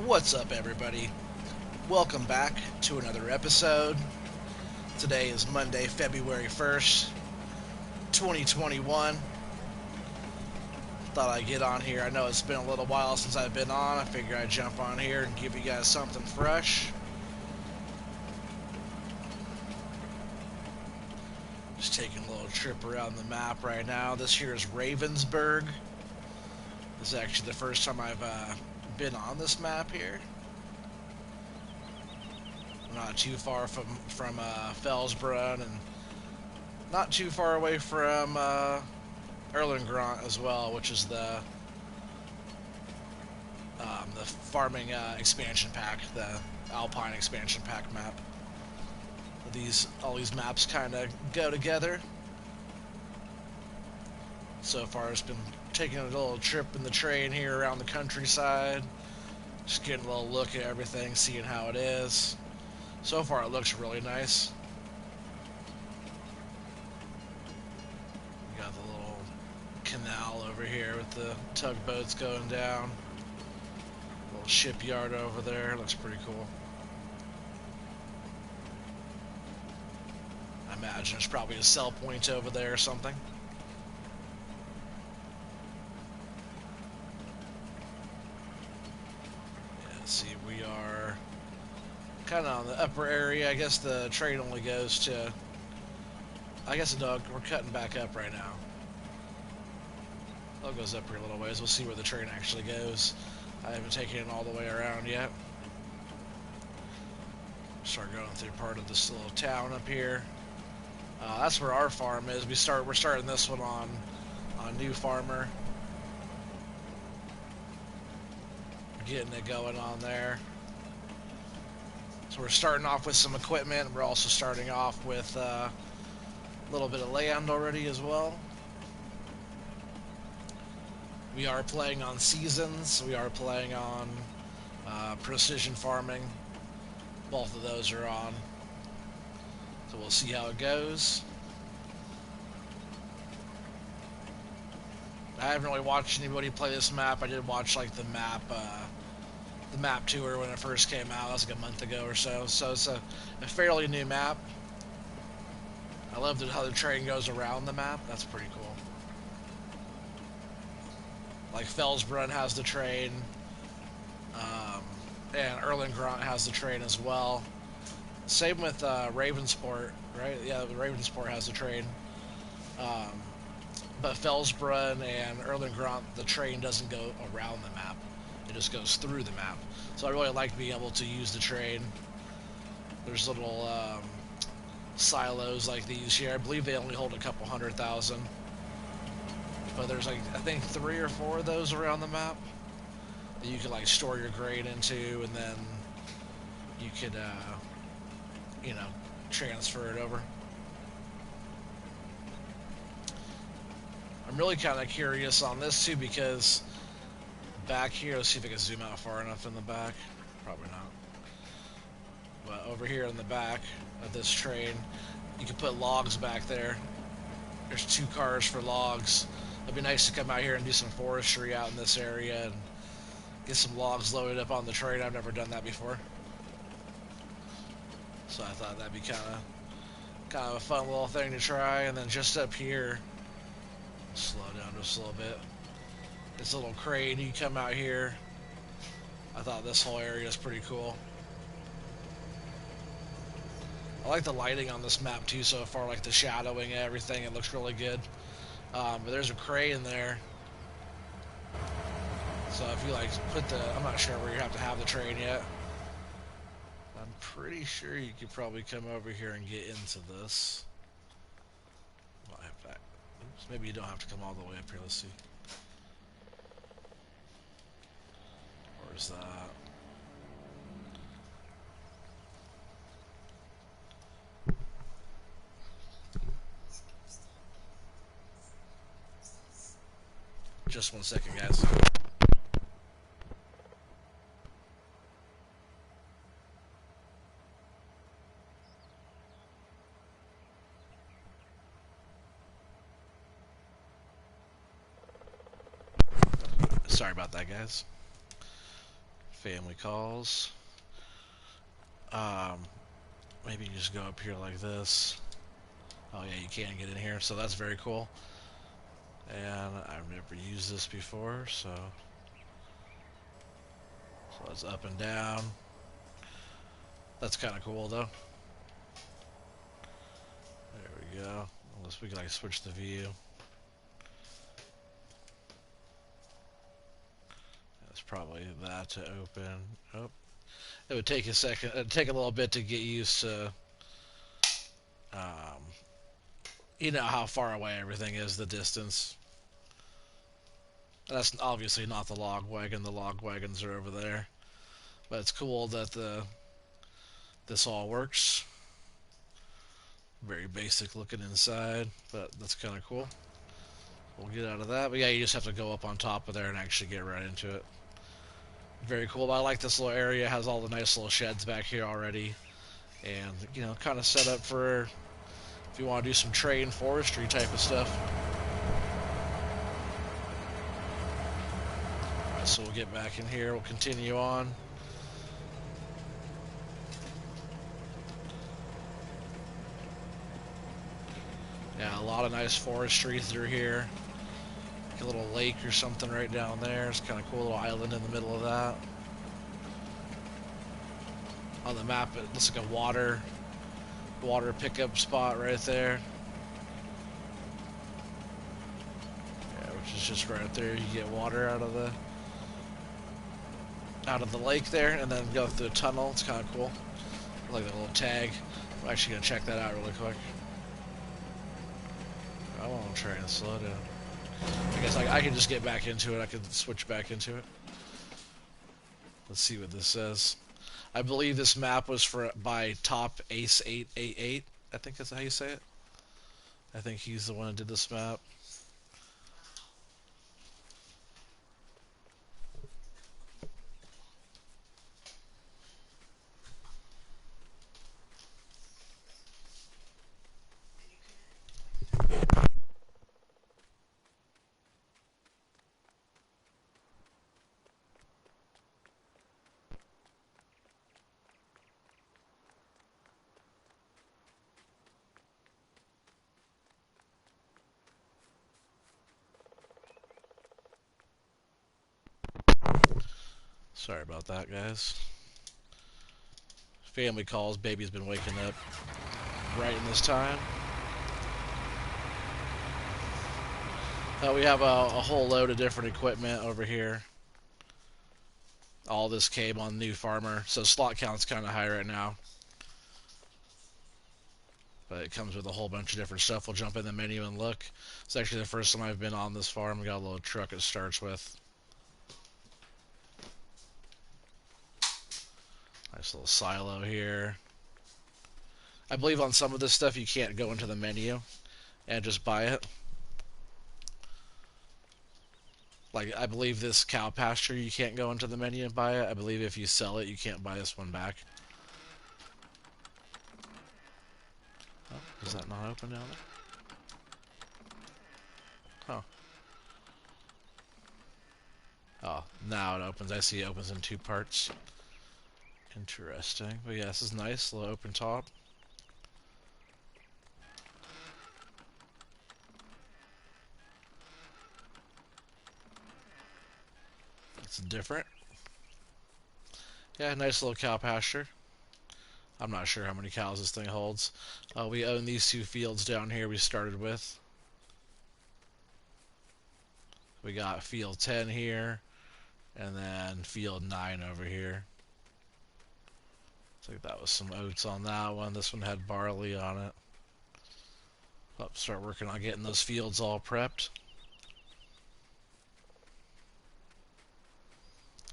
What's up, everybody? Welcome back to another episode. Today is Monday, February 1st, 2021. Thought I'd get on here. I know it's been a little while since I've been on. I figure I'd jump on here and give you guys something fresh. Just taking a little trip around the map right now. This here is Ravensburg. This is actually the first time I've been on this map here. Not too far from Felsbrunn, and not too far away from Erlengrant as well, which is the farming expansion pack, the Alpine expansion pack map. All these maps kind of go together. So far, it's been taking a little trip in the train here around the countryside, just getting a little look at everything, seeing how it is. So far, it looks really nice. You got the little canal over here with the tugboats going down. Little shipyard over there. Looks pretty cool. I imagine there's probably a sell point over there or something. Yeah, see, we are kind of on the upper area. I guess the train only goes to... I guess no, we're cutting back up right now. Well, it goes up here a little ways. We'll see where the train actually goes. I haven't taken it all the way around yet. Start going through part of this little town up here. That's where our farm is. We're starting this one on New Farmer. Getting it going on there. So we're starting off with some equipment. We're also starting off with a little bit of land already as well. We are playing on seasons. We are playing on precision farming. Both of those are on. So we'll see how it goes. I haven't really watched anybody play this map. I did watch like the map tour when it first came out. That was like a month ago or so. So it's a fairly new map. I love how the train goes around the map. That's pretty cool. Like Felsbrunn has the train, and Erlengrant has the train as well. Same with Ravensburg, right? Yeah, Ravensburg has the train. But Felsbrunn and Erlengrant, the train doesn't go around the map. It just goes through the map. So I really like being able to use the train. There's little silos like these here. I believe they only hold a couple 100,000. But there's like, I think 3 or 4 of those around the map that you can like store your grain into, and then you could, you know, transfer it over. I'm really kind of curious on this too, because back here, let's see if I can zoom out far enough in the back. Probably not. But over here in the back of this train, you can put logs back there. There's 2 cars for logs. It'd be nice to come out here and do some forestry out in this area and get some logs loaded up on the train. I've never done that before. So I thought that'd be kind of a fun little thing to try. And then just up here, slow down just a little bit. This little crane, you come out here. I thought this whole area is pretty cool. I like the lighting on this map too so far, like the shadowing and everything. It looks really good. But there's a crane there. So if you like I'm not sure where you have to have the train yet. I'm pretty sure you could probably come over here and get into this. Oops, maybe you don't have to come all the way up here. Let's see. Where's that? Just 1 second, guys. Sorry about that, guys. family calls. Um, maybe you just go up here like this. Oh yeah, you can get in here, so that's very cool. And I've never used this before, so it's up and down. That's kind of cool though. There we go. Unless we can like switch the view. That's probably that to open. Oh, it would take a second. It'd take a little bit to get used to, um, how far away everything is, the distance. That's obviously not the log wagon. The log wagons are over there. But it's cool that this all works. Very basic looking inside, but that's kind of cool. We'll get out of that. But yeah, you just have to go up on top of there and actually get right into it. Very cool. But I like this little area. It has all the nice little sheds back here already. And, kind of set up for if you want to do some trade and forestry type of stuff. Alright, so we'll get back in here. We'll continue on. Yeah, a lot of nice forestry through here. Like a little lake or something right down there. It's kind of cool, little island in the middle of that. On the map, it looks like a water pickup spot right there. Yeah, which is just right there. You get water out of the lake there, and then go through the tunnel. It's kind of cool. I like that little tag. I'm actually gonna check that out really quick. I want to try and slow down. I guess I can just get back into it. I can switch back into it. Let's see what this says. I believe this map was by Top Ace 888. I think that's how you say it. I think he's the one who did this map. Sorry about that, guys. Family calls. Baby's been waking up right in this time. We have a whole load of different equipment over here. All this came on New Farmer, so slot count's kind of high right now. But it comes with a whole bunch of different stuff. We'll jump in the menu and look. It's actually the first time I've been on this farm. We got a little truck it starts with. Nice little silo here. I believe on some of this stuff you can't go into the menu and just buy it. Like, I believe this cow pasture, you can't go into the menu and buy it. I believe if you sell it, you can't buy this one back. Oh, is that not open down there? Huh. Oh, now it opens. I see it opens in two parts. Interesting. But yeah, this is nice. A little open top. It's different. Yeah, nice little cow pasture. I'm not sure how many cows this thing holds. We own these two fields down here we started with. We got field 10 here, and then field 9 over here. Looks like that was some oats on that one. This one had barley on it. I'll start working on getting those fields all prepped.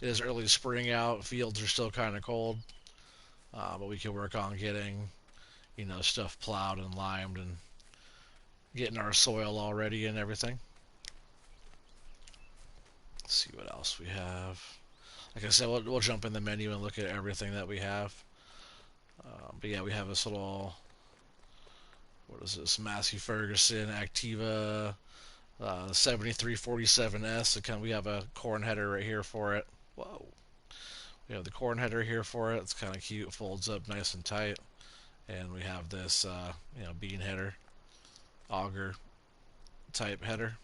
It is early spring out. Fields are still kind of cold. But we can work on getting, stuff plowed and limed and getting our soil all ready and everything. Let's see what else we have. Like I said, we'll jump in the menu and look at everything that we have. But yeah, we have this little, what is this, Massey Ferguson Activa 7347S. We have a corn header right here for it. Whoa. We have the corn header here for it. It's kind of cute. Folds up nice and tight. And we have this, bean header, auger type header.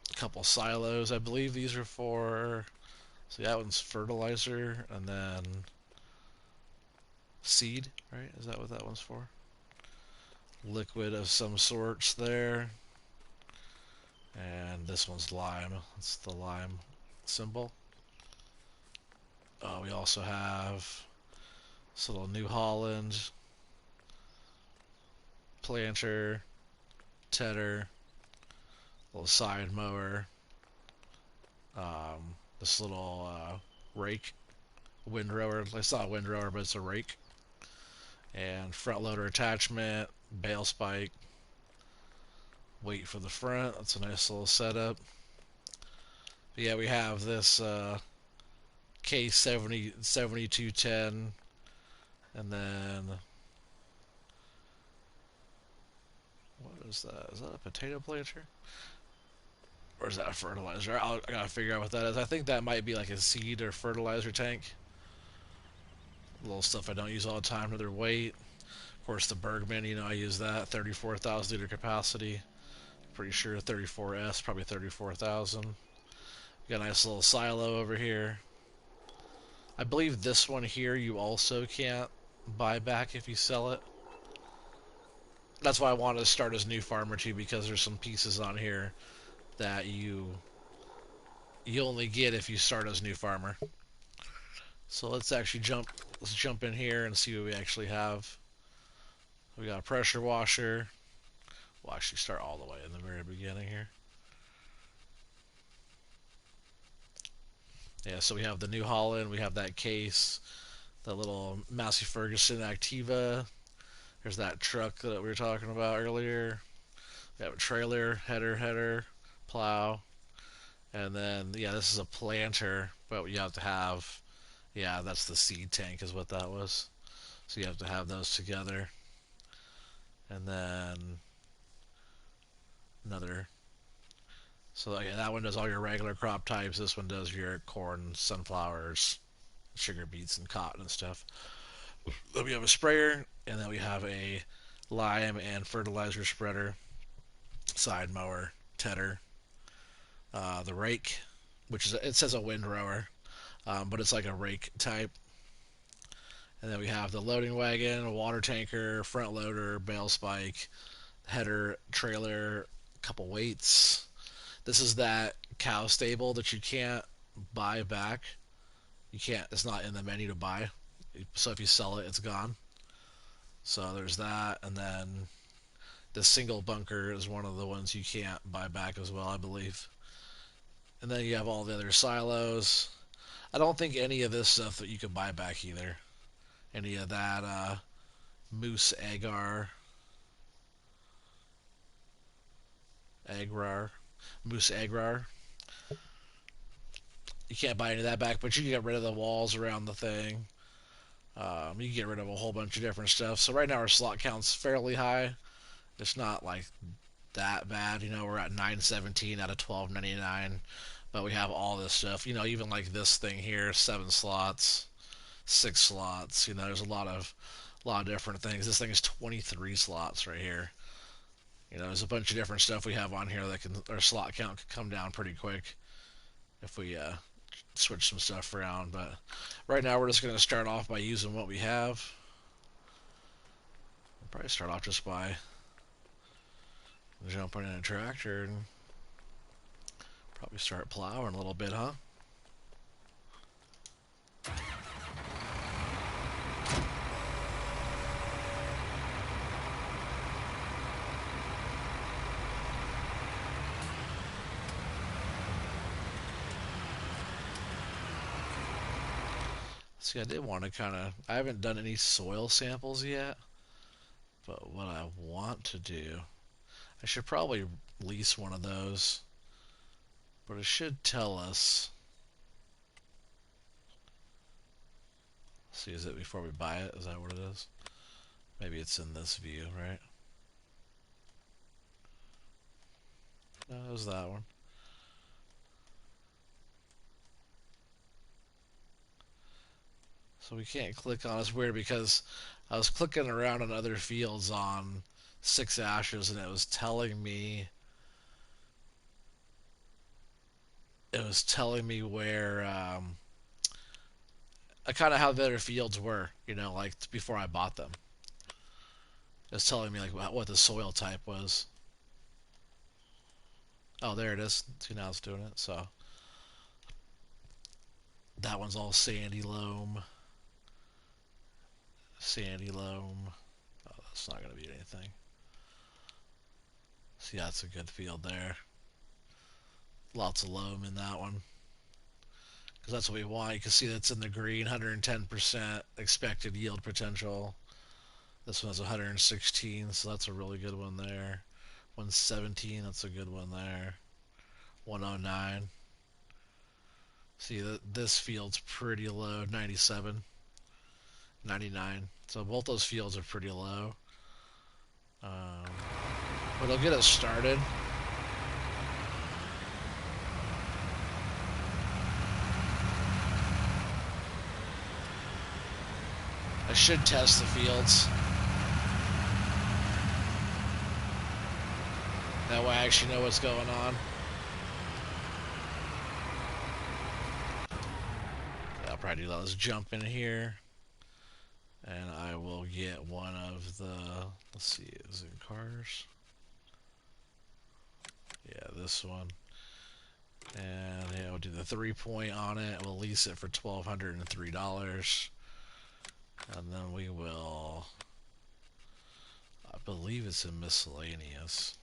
A couple silos. I believe these are for. So that one's fertilizer, and then seed, right? Is that what that one's for? Liquid of some sorts there. And this one's lime. It's the lime symbol. We also have this little New Holland planter, tedder, little side mower, this little rake, windrower. It's not a windrower, but it's a rake. And front loader attachment, bale spike, weight for the front. That's a nice little setup. But yeah, we have this K70 7210, and then what is that? Is that a potato planter? Or is that a fertilizer? I gotta figure out what that is. I think that might be like a seed or fertilizer tank. Little stuff I don't use all the time. Another weight. Of course, the Bergman, I use that. 34,000 liter capacity. Pretty sure 34S, probably 34,000. Got a nice little silo over here. I believe this one here you also can't buy back if you sell it. That's why I wanted to start as new farmer too, because there's some pieces on here that you only get if you start as new farmer. So let's jump in here and see what we actually have. We got a pressure washer. We'll actually start all the way in the very beginning here. Yeah, so we have the New Holland, we have that case, the little Massey Ferguson Activa. There's that truck that we were talking about earlier. We have a trailer, header, plow, and then this is a planter, but you have to have, that's the seed tank is what that was. So you have to have those together, and then another. So that one does all your regular crop types. This one does your corn, sunflowers, sugar beets, and cotton and stuff. Then we have a sprayer, and then we have a lime and fertilizer spreader, side mower, tedder, the rake, it says a windrower, but it's like a rake type. And then we have the loading wagon, a water tanker, front loader, bale spike, header, trailer, a couple weights. This is that cow stable that you can't buy back. You can't. It's not in the menu to buy. So if you sell it, it's gone. So there's that, and then the single bunker is one of the ones you can't buy back as well, I believe. And then you have all the other silos. I don't think any of this stuff that you could buy back either. Any of that moose moose agrar. You can't buy any of that back, but you can get rid of the walls around the thing. You can get rid of a whole bunch of different stuff. So right now our slot count's fairly high. It's not like that bad. We're at 917 out of 1299, but we have all this stuff. Even like this thing here, 7 slots, 6 slots. There's a lot of different things. This thing is 23 slots right here. There's a bunch of different stuff we have on here that our slot count could come down pretty quick if we switch some stuff around. But right now we're just going to start off by using what we have. We'll probably start off just by jumping in a tractor and probably start plowing a little bit, huh? See, I did want to I haven't done any soil samples yet, but what I want to do, I should probably lease one of those, but it should tell us. See, is it before we buy it? Is that what it is? Maybe it's in this view, right? No, it was that one. So we can't click on. It's weird because I was clicking around on other fields on 6 ashes, and it was telling me where kind of how the other fields were, you know, like before I bought them. It was telling me like what the soil type was. Oh, there it is. See, now it's doing it. So that one's all sandy loam. Sandy loam. Oh, that's not going to be anything. See, that's a good field there. Lots of loam in that one. Because that's what we want. You can see that's in the green, 110% expected yield potential. This one has 116, so that's a really good one there. 117, that's a good one there. 109. See, this field's pretty low, 97, 99. So both those fields are pretty low. But it'll get us started. I should test the fields. That way I actually know what's going on. I'll probably do that. Let's jump in here. And I will get one of the, let's see, is it cars? Yeah, this one. And yeah, we'll do the 3-point on it. We'll lease it for $1,203. And then we will, I believe it's in miscellaneous.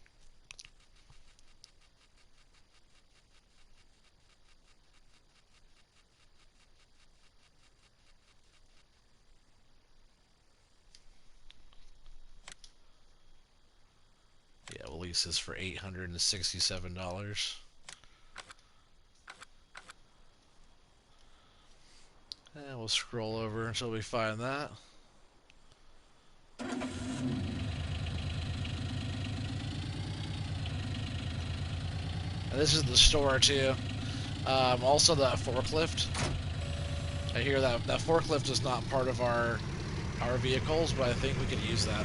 Yeah, we'll lease this for $867. And we'll scroll over until we find that. And this is the store too. Also that forklift. I hear that forklift is not part of our vehicles, but I think we could use that.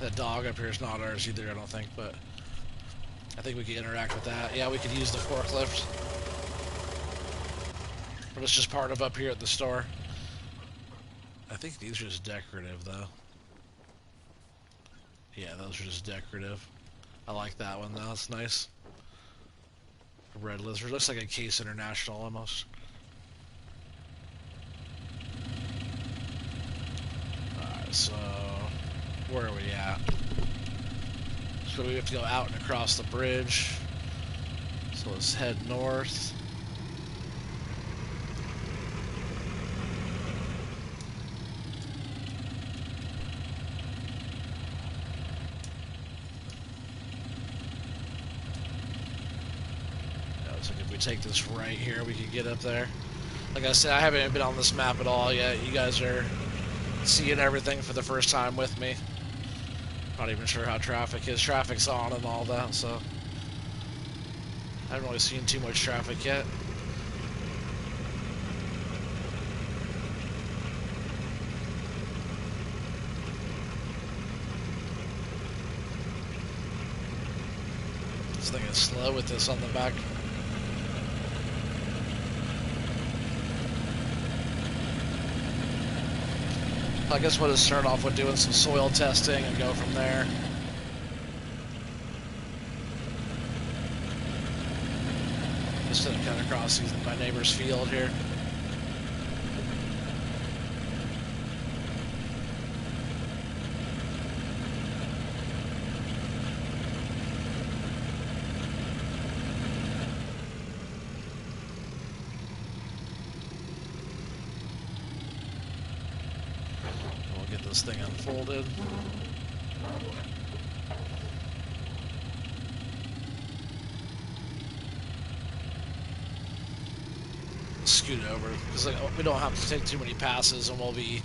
That dog up here is not ours either, I don't think, but I think we can interact with that. Yeah, we could use the forklift. But it's just part of up here at the store. I think these are just decorative, though. Yeah, those are just decorative. I like that one, though. It's nice. Red lizard. Looks like a Case International, almost. Alright, so where are we at? So we have to go out and across the bridge. So let's head north. So if we take this right here, we can get up there. Like I said, I haven't been on this map at all yet. You guys are seeing everything for the first time with me. Not even sure how traffic is. Traffic's on and all that, so I haven't really seen too much traffic yet. This thing is slow with this on the back. I guess we'll just start off with doing some soil testing and go from there. Just to cut across my neighbor's field here. This thing unfolded. Scoot over because we don't have to take too many passes, and we'll be,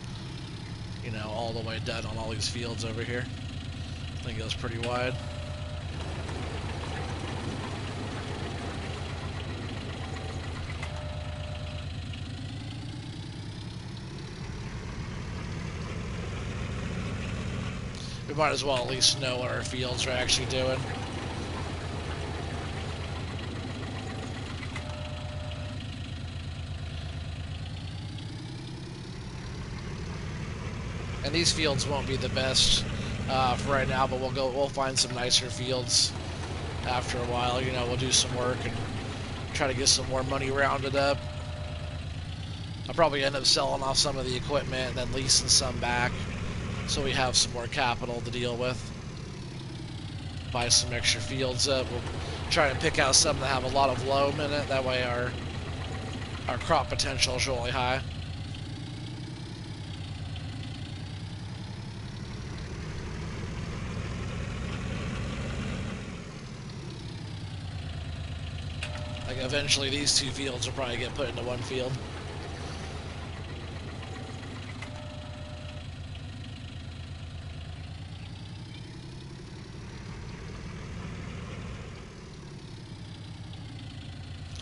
you know, all the way dead on all these fields over here. I think it goes pretty wide. We might as well at least know what our fields are actually doing. And these fields won't be the best for right now, but we'll find some nicer fields after a while. You know, we'll do some work and try to get some more money rounded up. I'll probably end up selling off some of the equipment and then leasing some back, so we have some more capital to deal with. Buy some extra fields up. We'll try and pick out some that have a lot of loam in it. That way our crop potential is really high. Like eventually these two fields will probably get put into one field.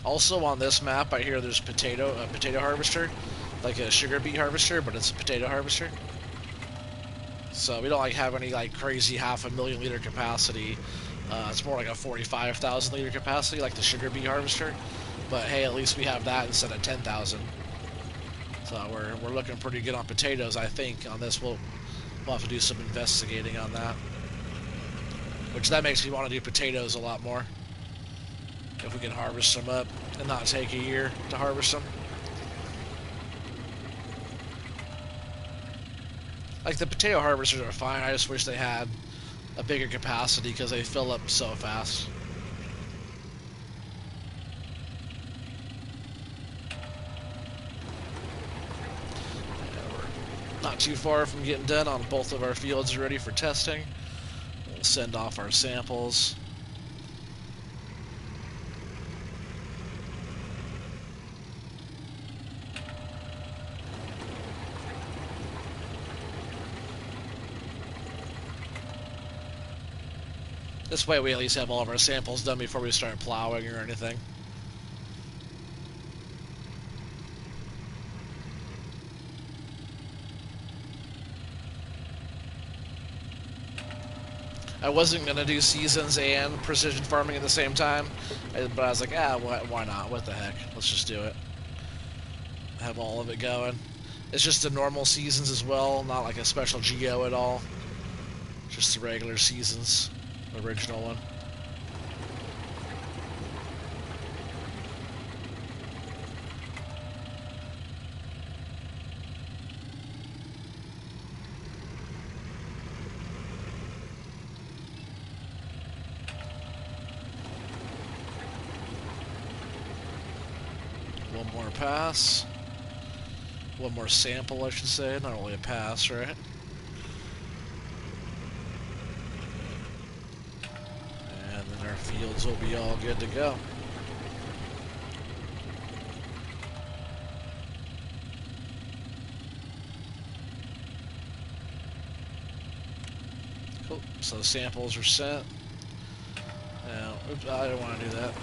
Also on this map, I hear there's a potato harvester, like a sugar beet harvester, but it's a potato harvester. So we don't like have any like crazy 500,000 liter capacity. It's more like a 45,000 liter capacity, like the sugar beet harvester. But hey, at least we have that instead of 10,000. So we're looking pretty good on potatoes, I think. On this, we'll have to do some investigating on that. Which that makes me want to do potatoes a lot more. If we can harvest them up and not take a year to harvest them. Like the potato harvesters are fine. I just wish they had a bigger capacity because they fill up so fast. Not too far from getting done on both of our fields ready for testing. We'll send off our samples. This way we at least have all of our samples done before we start plowing or anything. I wasn't going to do seasons and precision farming at the same time, but I was like, why not? What the heck? Let's just do it. Have all of it going. It's just the normal seasons as well, not like a special geo at all. Just the regular seasons, original one. One more pass. One more sample, I should say. Not only a pass, right? And then our fields will be all good to go. Cool. So the samples are sent. Now, oops, I didn't want to do that.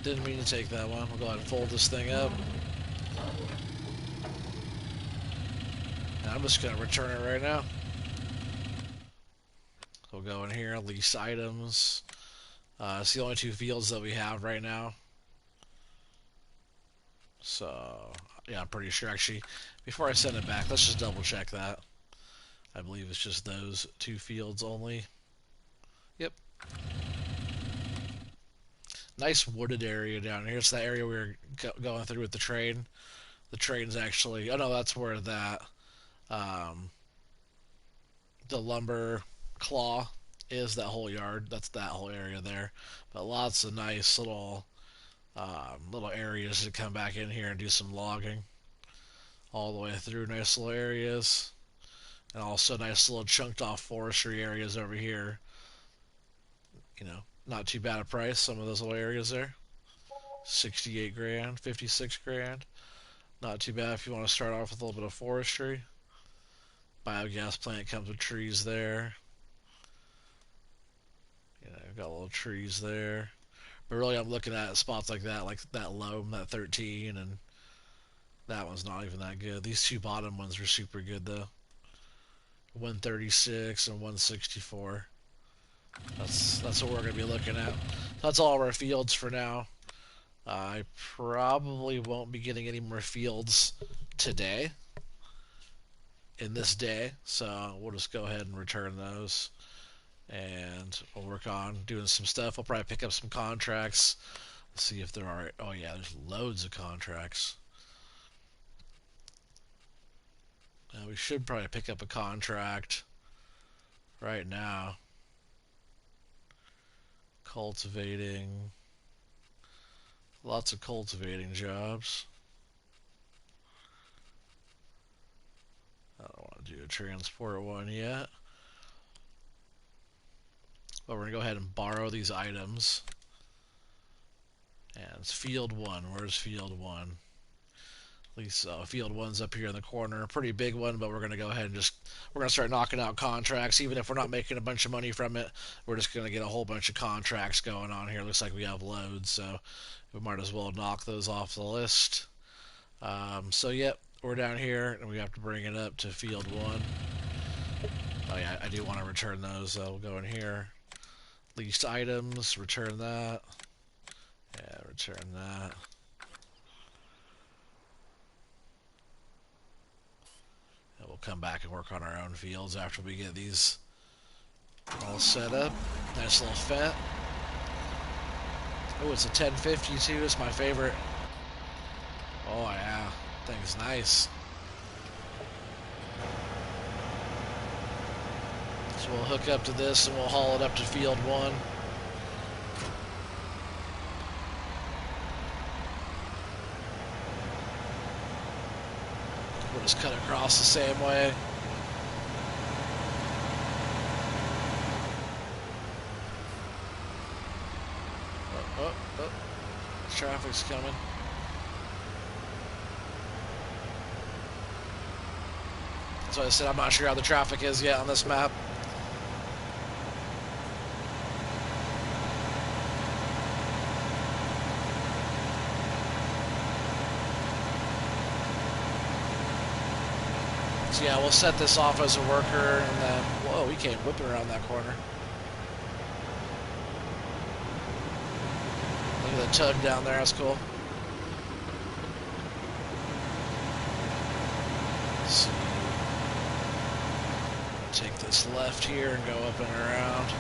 Didn't mean to take that one. We'll go ahead and fold this thing up. And I'm just going to return it right now. We'll go in here, lease items. It's the only two fields that we have right now. So, yeah, I'm pretty sure. Actually, before I send it back, let's just double check that. I believe it's just those two fields only. Yep. Nice wooded area down here. It's that area we were going through with the train. The train's actually... Oh, no, that's where that... the lumber claw is, that whole yard. That's that whole area there. But lots of nice little areas to come back in here and do some logging. All the way through, nice little areas. And also nice little chunked off forestry areas over here. You know, not too bad a price, some of those little areas there. 68 grand, 56 grand. Not too bad if you want to start off with a little bit of forestry. Biogas plant comes with trees there. You know, got little trees there. But really I'm looking at spots like that loam, that 13, and That one's not even that good. These two bottom ones are super good though. 136 and 164. That's what we're gonna be looking at. That's all of our fields for now. I probably won't be getting any more fields today in this day, so we'll just go ahead and return those, and we'll work on doing some stuff. We'll probably pick up some contracts. Let's see if there are. Oh yeah, there's loads of contracts. We should probably pick up a contract right now. Cultivating. Lots of cultivating jobs. I don't want to do a transport one yet. But we're going to go ahead and borrow these items. And it's field 1. Where's field 1? At least field 1's up here in the corner. Pretty big one, but we're going to go ahead and we're going to start knocking out contracts. Even if we're not making a bunch of money from it, we're just going to get a whole bunch of contracts going on here. Looks like we have loads, so we might as well knock those off the list. So, yep, we're down here, and we have to bring it up to field 1. Oh, yeah, I do want to return those, so we'll go in here. Leased items, return that. Yeah, return that. And we'll come back and work on our own fields after we get these all set up. Nice little fat. Oh, it's a 1050 too. It's my favorite. Oh yeah, thing's nice. So we'll hook up to this and we'll haul it up to field 1. We'll just cut across the same way. Oh. Traffic's coming. So I said I'm not sure how the traffic is yet on this map. So yeah, we'll set this off as a worker, and then, whoa, we came whipping around that corner. Look at the tug down there, that's cool. Let's see. Take this left here and go up and around.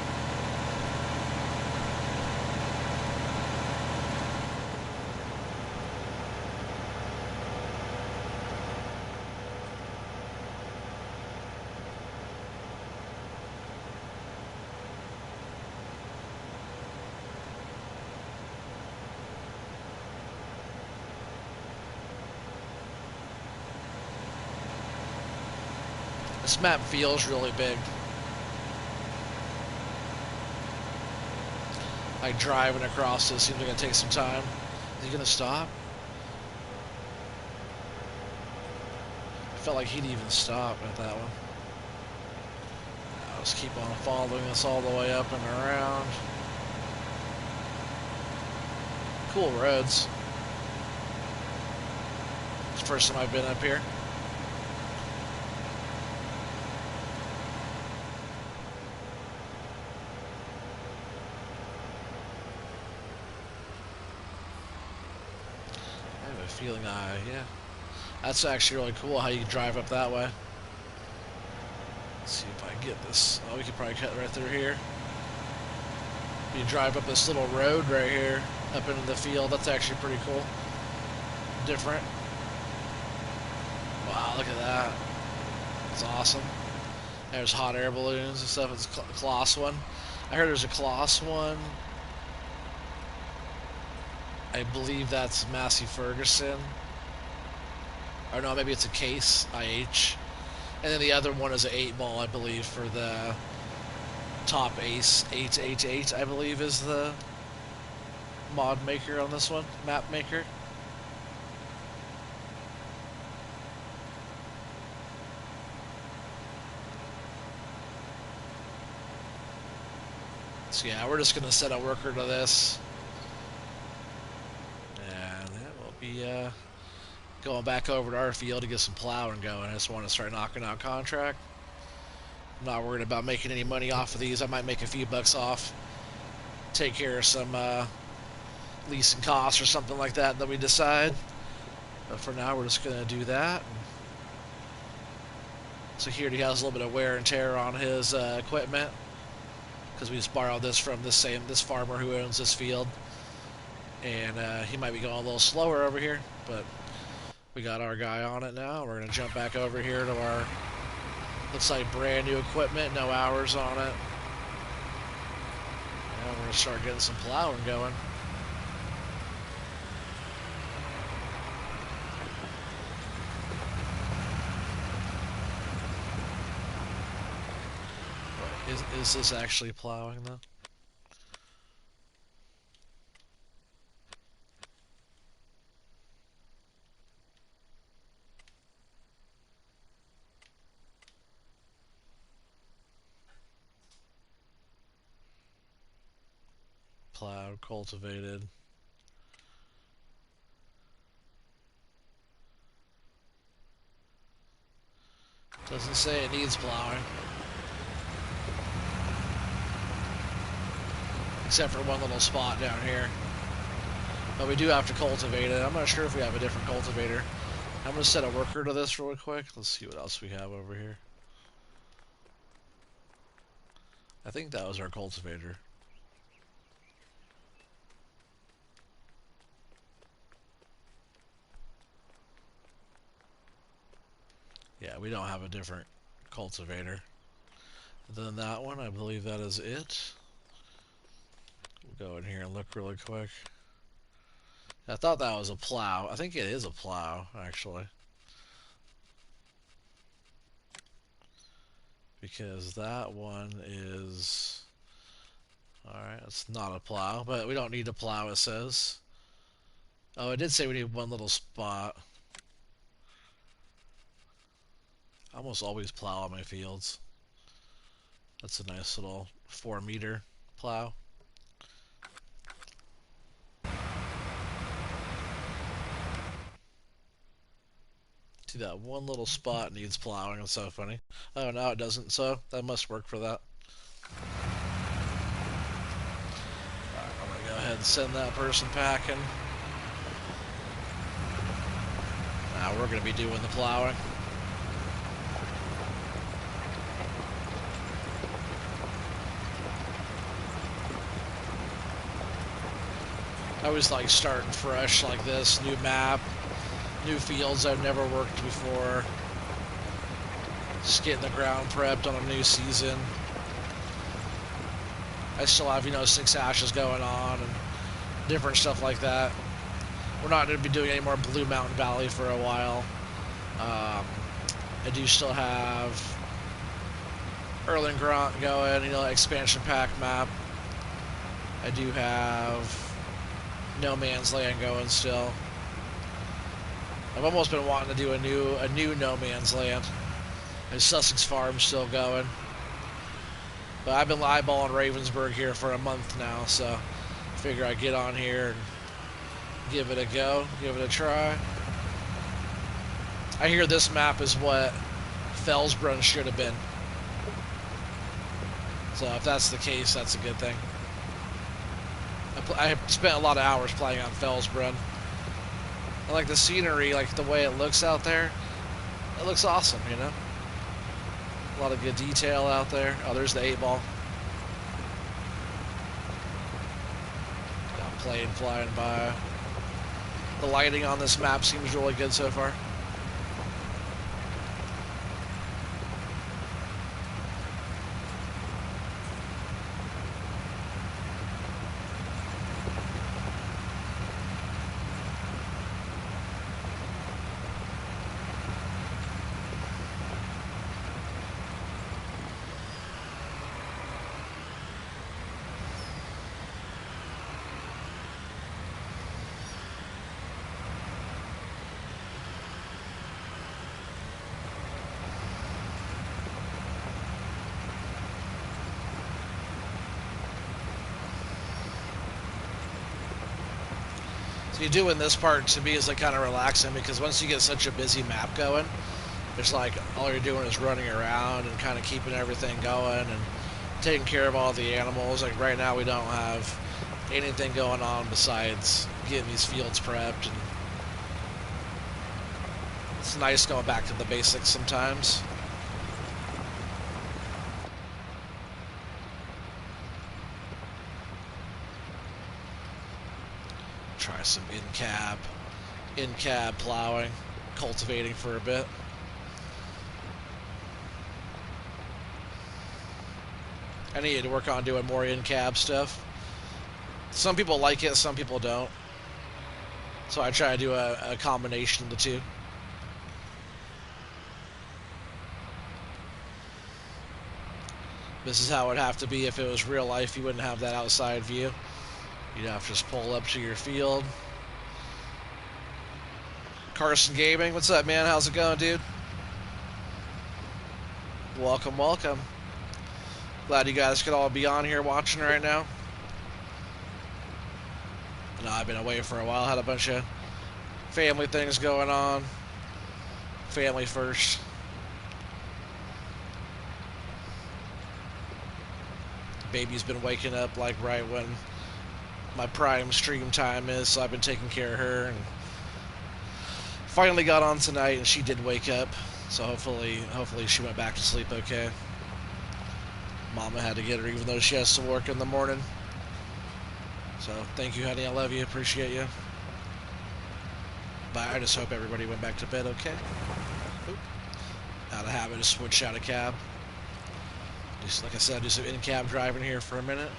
This map feels really big. Like driving across this seems like it's gonna take some time. Is he gonna stop? I felt like he'd even stop at that one. I'll just keep on following us all the way up and around. Cool roads. It's the first time I've been up here. Feeling, yeah, that's actually really cool how you drive up that way. Let's see if I can get this. Oh, we could probably cut right through here. You drive up this little road right here up into the field. That's actually pretty cool. Different. Wow, look at that. It's awesome. There's hot air balloons and stuff. It's a Class 1. I heard there's a Class 1. I believe that's Massey Ferguson. Or no, maybe it's a Case IH. And then the other one is an 8-ball, I believe, for the top ace. 888, I believe, is the mod maker on this one. Map maker. So yeah, we're just going to set a worker to this. going back over to our field to get some plowing going. I just want to start knocking out contract. I'm not worried about making any money off of these. I might make a few bucks off, take care of some leasing costs or something like that we decide. But for now, we're just going to do that. So here he has a little bit of wear and tear on his equipment, because we just borrowed this from this farmer who owns this field. And he might be going a little slower over here, but we got our guy on it now. We're going to jump back over here to our, looks like brand new equipment, no hours on it. And we're going to start getting some plowing going. Is this actually plowing though? Plowed, cultivated. Doesn't say it needs plowing. Except for one little spot down here. But we do have to cultivate it. I'm not sure if we have a different cultivator. I'm going to set a worker to this real quick. Let's see what else we have over here. I think that was our cultivator. Yeah, we don't have a different cultivator than that one. I believe that is it. We'll go in here and look really quick. I thought that was a plow. I think it is a plow, actually. Because that one is... Alright, it's not a plow, but we don't need a plow, it says. Oh, it did say we need one little spot. I almost always plow on my fields. That's a nice little 4-meter plow. See, that one little spot needs plowing. It's so funny. Oh, no, it doesn't, so that must work for that. Alright, I'm gonna go ahead and send that person packing. Now we're gonna be doing the plowing. I always like starting fresh like this, new map, new fields I've never worked before. Just getting the ground prepped on a new season. I still have, 6 ashes going on and different stuff like that. We're not going to be doing any more Blue Mountain Valley for a while. I do still have Erlen Grant going, expansion pack map. I do have No Man's Land going still. I've almost been wanting to do a new No Man's Land. And Sussex Farm still going. But I've been eyeballing Ravensburg here for a month now, so I figure I'd get on here and give it a go, give it a try. I hear this map is what Fellsbrunn should have been. So if that's the case, that's a good thing. I spent a lot of hours playing on Fellsbrunn. I like the scenery, like the way it looks out there. It looks awesome, A lot of good detail out there. Oh, there's the 8-ball. Got a plane flying by. The lighting on this map seems really good so far. You doing this part to me is like kind of relaxing, because once you get such a busy map going, it's like all you're doing is running around and kind of keeping everything going and taking care of all the animals. Like right now we don't have anything going on besides getting these fields prepped, and it's nice going back to the basics sometimes. Try some in-cab plowing, cultivating for a bit. I need to work on doing more in-cab stuff. Some people like it, some people don't. So I try to do a combination of the two. This is how it would have to be if it was real life. You wouldn't have that outside view. You'd have to just pull up to your field. Carson Gaming, what's up, man? How's it going, dude? Welcome, welcome. Glad you guys could all be on here watching right now. I know I've been away for a while. Had a bunch of family things going on. Family first. Baby's been waking up like right when my prime stream time is, so I've been taking care of her, and finally got on tonight, and she did wake up, so hopefully she went back to sleep okay. Mama had to get her even though she has to work in the morning. So thank you, honey, I love you, appreciate you. But I just hope everybody went back to bed okay. Oop. Out of habit to switch out of cab. Just like I said, do some in-cab driving here for a minute.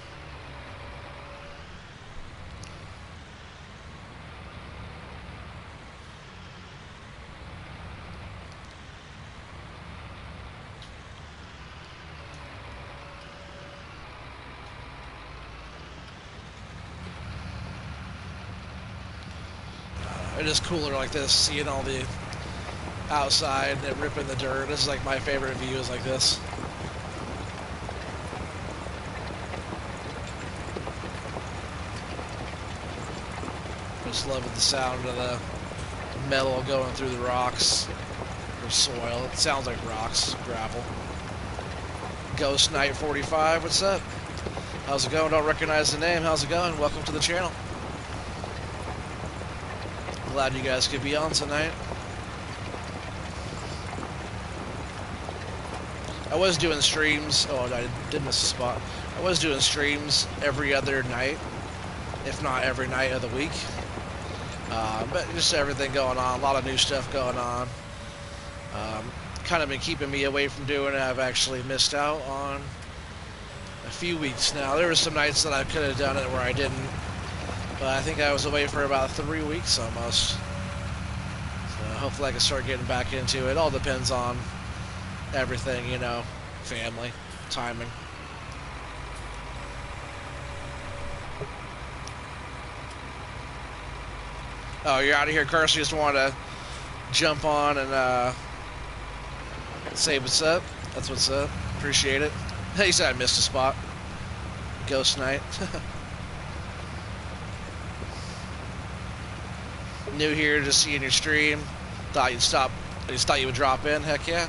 It is cooler like this, seeing all the outside and it ripping the dirt. This is like my favorite view, is like this. Just loving the sound of the metal going through the rocks or soil. It sounds like rocks, gravel. Ghost Knight 45, what's up? How's it going? Don't recognize the name. How's it going? Welcome to the channel. Glad you guys could be on tonight. I was doing streams. Oh, I did miss a spot. I was doing streams every other night, if not every night of the week. But just everything going on, a lot of new stuff going on. Kind of been keeping me away from doing it. I've actually missed out on a few weeks now. There were some nights that I could have done it where I didn't. But I think I was away for about 3 weeks almost. So hopefully I can start getting back into it. All depends on everything, you know, family, timing. Oh, you're out of here, Carson. You just want to jump on and say what's up. That's what's up. Appreciate it. He said I missed a spot. Ghost Knight. New here, just seeing your stream. Thought you'd stop. I just thought you would drop in. Heck yeah.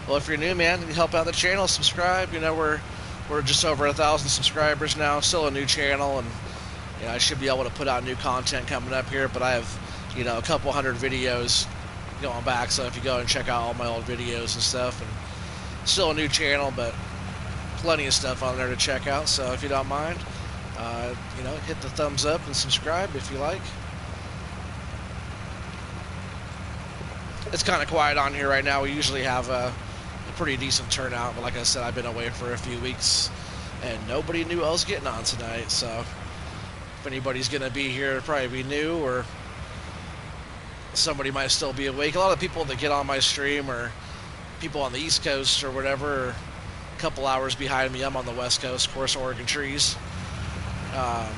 Well, if you're new, man, you help out the channel, subscribe. You know, we're just over 1,000 subscribers now. Still a new channel, and you know, I should be able to put out new content coming up here. But I have, you know, a couple hundred videos going back. So if you go and check out all my old videos and stuff, and still a new channel, but plenty of stuff on there to check out. So if you don't mind, you know, hit the thumbs up and subscribe if you like. It's kind of quiet on here right now. We usually have a pretty decent turnout, but like I said, I've been away for a few weeks, and nobody knew I was getting on tonight, so if anybody's going to be here, it'll probably be new, or somebody might still be awake. A lot of people that get on my stream are people on the East Coast or whatever, a couple hours behind me. I'm on the West Coast, of course, Oregon trees. Yeah,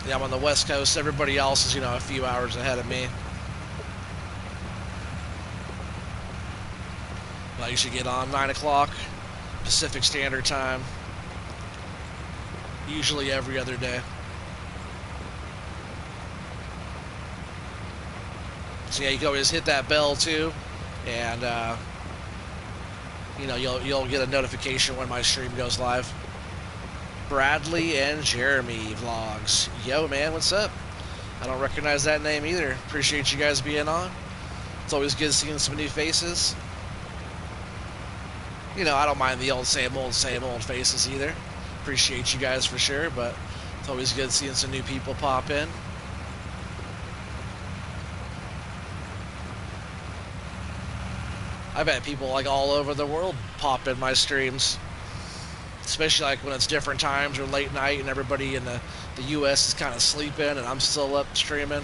I'm on the West Coast. Everybody else is, you know, a few hours ahead of me. I usually get on 9 o'clock Pacific Standard Time, usually every other day. So yeah, you can always hit that bell too, and you know, you'll get a notification when my stream goes live. Bradley and Jeremy vlogs. Yo, man, what's up? I don't recognize that name either. Appreciate you guys being on. It's always good seeing some new faces. You know, I don't mind the same old faces either. Appreciate you guys for sure, but it's always good seeing some new people pop in. I bet people like all over the world pop in my streams, especially like when it's different times or late night and everybody in the US is kind of sleeping and I'm still up streaming.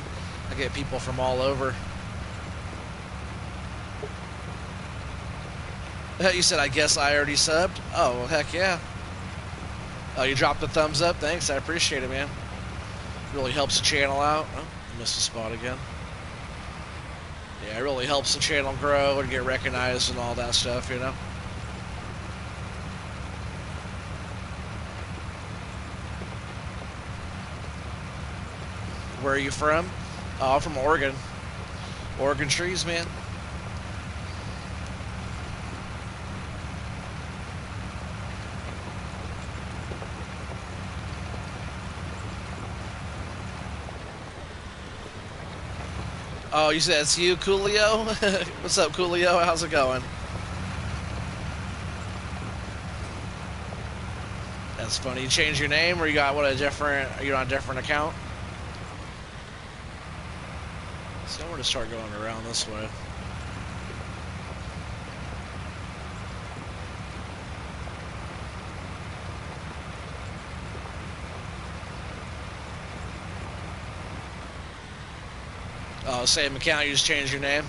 I get people from all over. You said, I guess I already subbed? Oh, well, heck yeah. Oh, you dropped the thumbs up? Thanks, I appreciate it, man. Really helps the channel out. Oh, missed a spot again. Yeah, it really helps the channel grow and get recognized and all that stuff, you know? Where are you from? Oh, I'm from Oregon. Oregon trees, man. Oh, you said it's you, Coolio? What's up, Coolio? How's it going? That's funny. You changed your name, or you got are you on a different account? So I'm gonna start going around this way. Oh, same account, you just changed your name?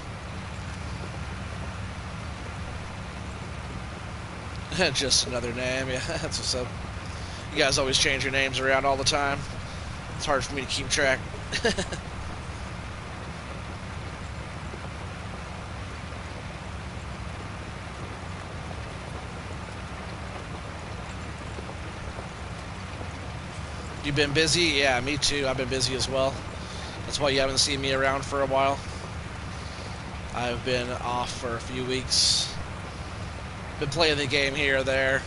Just another name, yeah, that's what's up. You guys always change your names around all the time. It's hard for me to keep track. You been busy? Yeah, me too. I've been busy as well. That's why you haven't seen me around for a while. I've been off for a few weeks. Been playing the game here or there.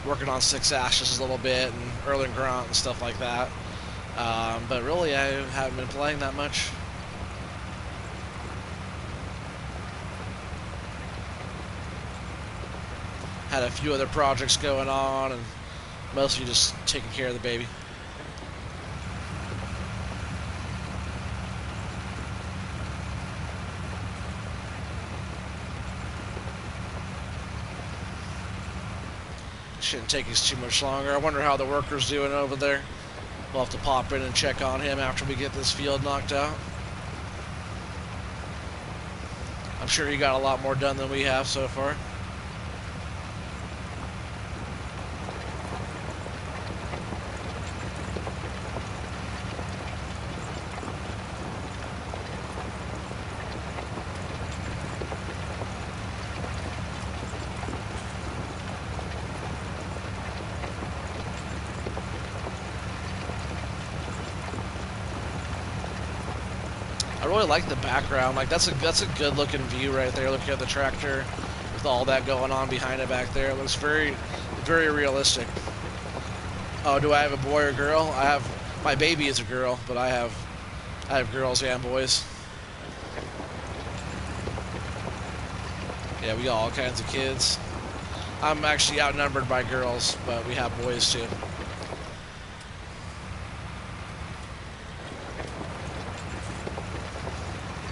Working on Six Ashes a little bit and Erlen Grunt and stuff like that. But really, I haven't been playing that much. Had a few other projects going on and mostly just taking care of the baby. Shouldn't take us too much longer. I wonder how the worker's doing over there. We'll have to pop in and check on him after we get this field knocked out. I'm sure he got a lot more done than we have so far. I really like the background. Like that's a good looking view right there. Looking at the tractor with all that going on behind it back there. It looks very realistic. Oh, do I have a boy or girl? I have, my baby is a girl, but I have girls and boys. Yeah, we got all kinds of kids. I'm actually outnumbered by girls, but we have boys too.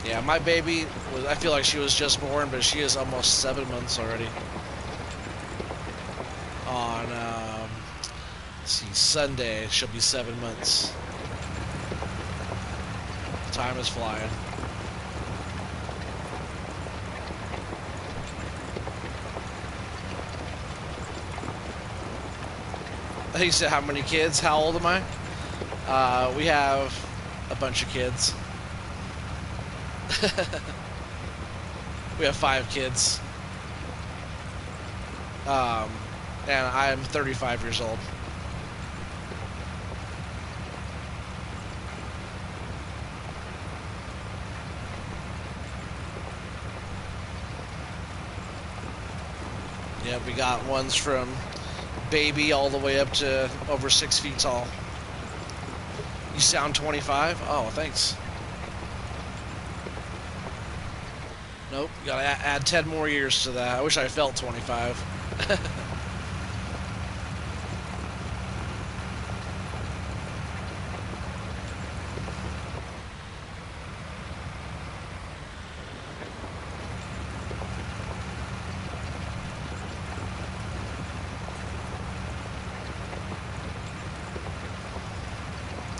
Yeah, my baby, I feel like she was just born, but she is almost 7 months already. On, let's see, Sunday, she'll be 7 months. Time is flying. He said, how many kids? How old am I? We have a bunch of kids. We have 5 kids. And I'm 35 years old. Yeah, we got ones from baby all the way up to over 6 feet tall. You sound 25? Oh, thanks. Nope, gotta add 10 more years to that. I wish I felt 25.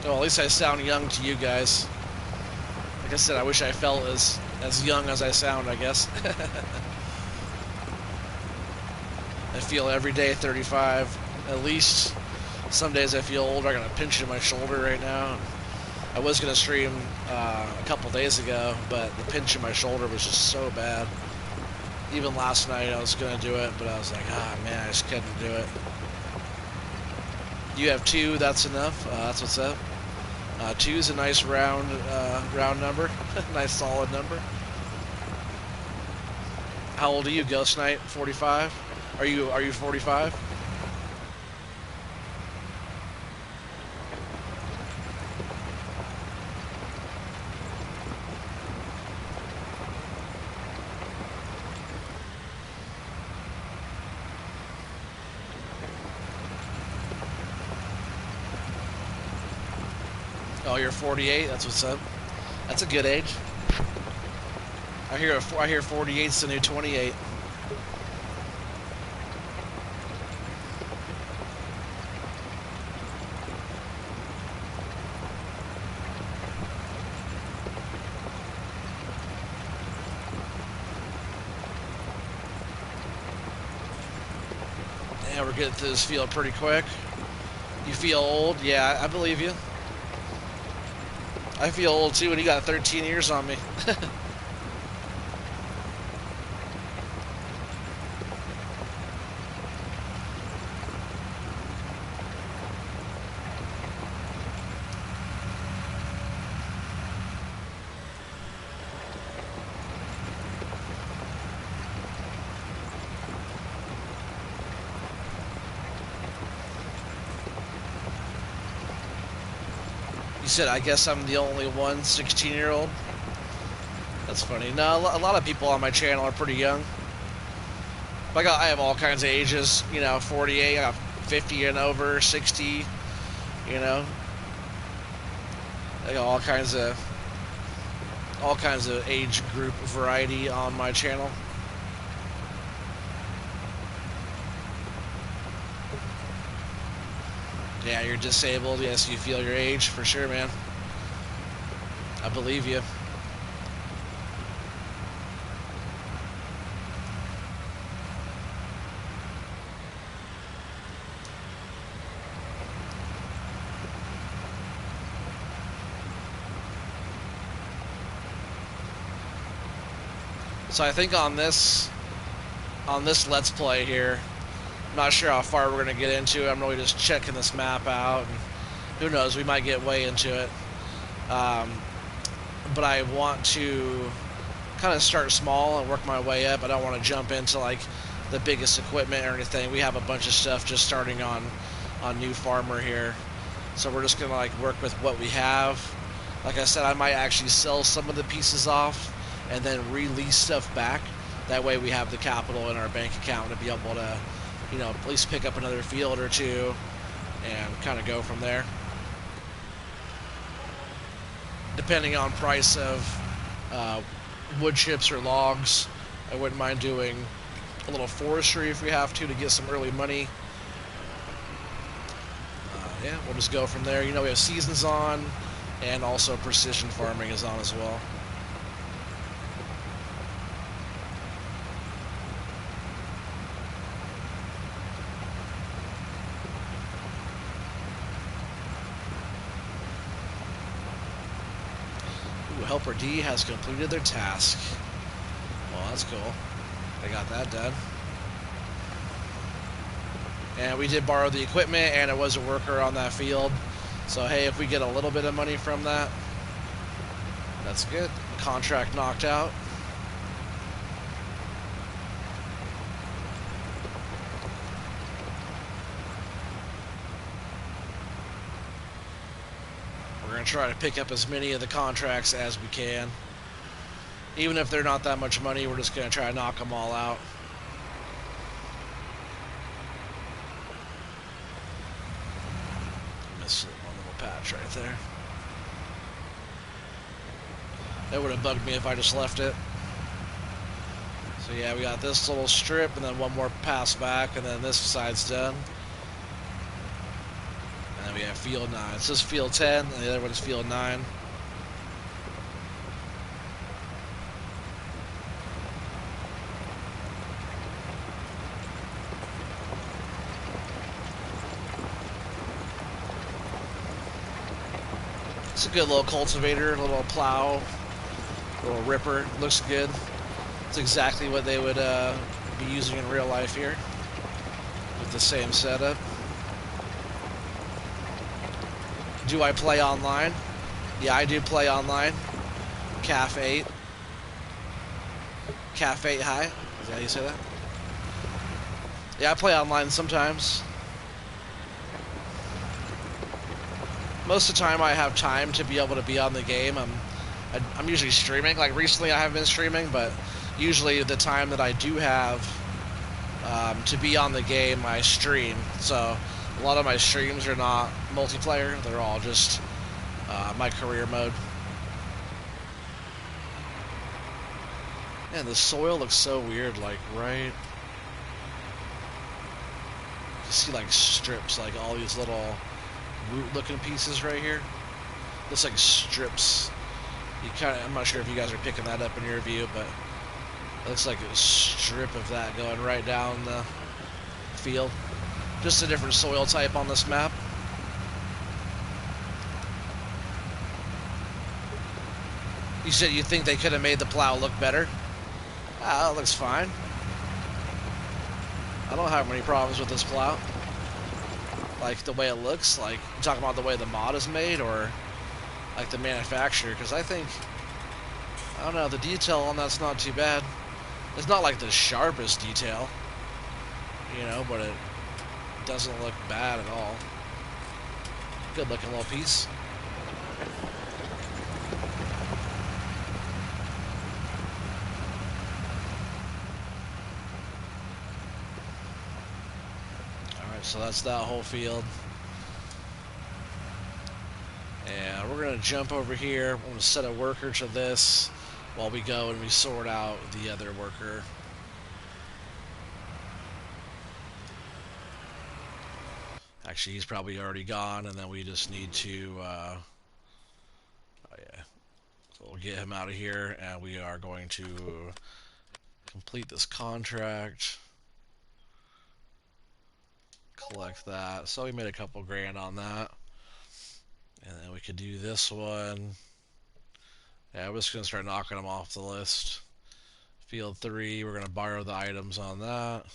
Well, at least I sound young to you guys. Like I said, I wish I felt as young as I sound, I guess. I feel every day 35. At least some days I feel older. I got a pinch in my shoulder right now. I was going to stream a couple days ago, but the pinch in my shoulder was just so bad. Even last night I was going to do it, but I was like, ah, man, I just couldn't do it. You have 2, that's enough. That's what's up. 2 is a nice round number. Nice solid number. How old are you, Ghost Knight? 45? Are you 45? Oh, you're 48. That's what's up. That's a good age. I hear 48's the new 28. Yeah, we're getting through this field pretty quick. You feel old? Yeah, I believe you. I feel old too, and you got 13 years on me. You said, I guess I'm the only one 16-year-old? That's funny. No, a lot of people on my channel are pretty young. I have all kinds of ages, you know, 48, I got 50 and over, 60, you know. I got all kinds of age group variety on my channel. Yeah, you're disabled. Yes, you feel your age for sure, man. I believe you. So I think on this Let's Play here, I'm not sure how far we're going to get into it. I'm really just checking this map out, and who knows, we might get way into it. But I want to kind of start small and work my way up. I don't want to jump into like the biggest equipment or anything. We have a bunch of stuff just starting on New Farmer here, so we're just going to like work with what we have. Like I said, I might actually sell some of the pieces off and then release stuff back. That way we have the capital in our bank account to be able to, you know, at least pick up another field or two and kind of go from there. Depending on price of wood chips or logs, I wouldn't mind doing a little forestry if we have to get some early money. Yeah, we'll just go from there. You know, we have seasons on, and also precision farming is on as well. Helper D has completed their task. Well, that's cool. They got that done. And we did borrow the equipment, and it was a worker on that field. So, hey, if we get a little bit of money from that, that's good. Contract knocked out. going to try to pick up as many of the contracts as we can. Even if they're not that much money, we're just going to try to knock them all out. Missed one little patch right there. That would have bugged me if I just left it. So yeah, we got this little strip and then one more pass back, and then this side's done. And then we have field 9. It says field 10, and the other one is field 9. It's a good little cultivator, a little plow, a little ripper. Looks good. It's exactly what they would be using in real life here with the same setup. Do I play online? Yeah, I do play online. CAF 8. CAF 8 high. Is that how you say that? Yeah, I play online sometimes. Most of the time I have time to be able to be on the game. I'm usually streaming. Like recently I haven't been streaming, but usually the time that I do have to be on the game, I stream. So a lot of my streams are not multiplayer. They're all just my career mode. Man, the soil looks so weird, like right... You see like strips, like all these little root looking pieces right here. Looks like strips. I'm not sure if you guys are picking that up in your view, but it looks like a strip of that going right down the field. Just a different soil type on this map. You said you think they could have made the plow look better? Ah, that looks fine. I don't have any problems with this plow. Like the way it looks, like you talking about the way the mod is made, or like the manufacturer? Because I think, I don't know, the detail on that's not too bad. It's not like the sharpest detail, you know, but it doesn't look bad at all. Good looking little piece. So that's that whole field. And we're going to jump over here. I'm going to set a worker to this while we go and we sort out the other worker. Actually, he's probably already gone, and then we just need to... oh yeah. So we'll get him out of here, and we are going to complete this contract. Collect that. So we made a couple grand on that. And then we could do this one. Yeah, we're just going to start knocking them off the list. Field 3, we're going to borrow the items on that.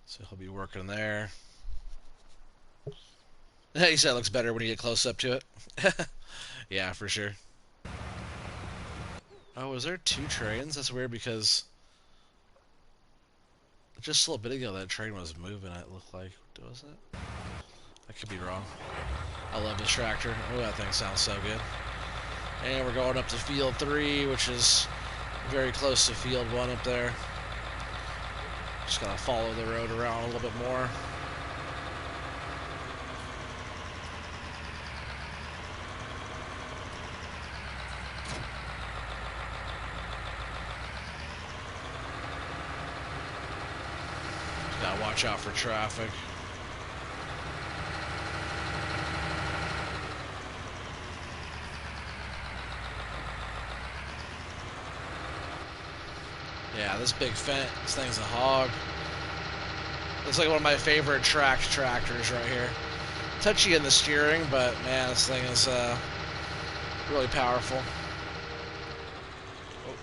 So he'll be working there. He said it looks better when you get close up to it. Yeah, for sure. Oh, was there 2 trains? That's weird because just a little bit ago that train was moving, it looked like. Was it? I could be wrong. I love this tractor. Oh, that thing sounds so good. And we're going up to field 3, which is very close to field 1 up there. Just gotta follow the road around a little bit more. Gotta watch out for traffic. Yeah, this big fence, this thing's a hog. It's like one of my favorite tractors right here. Touchy in the steering, but man, this thing is really powerful. Oh.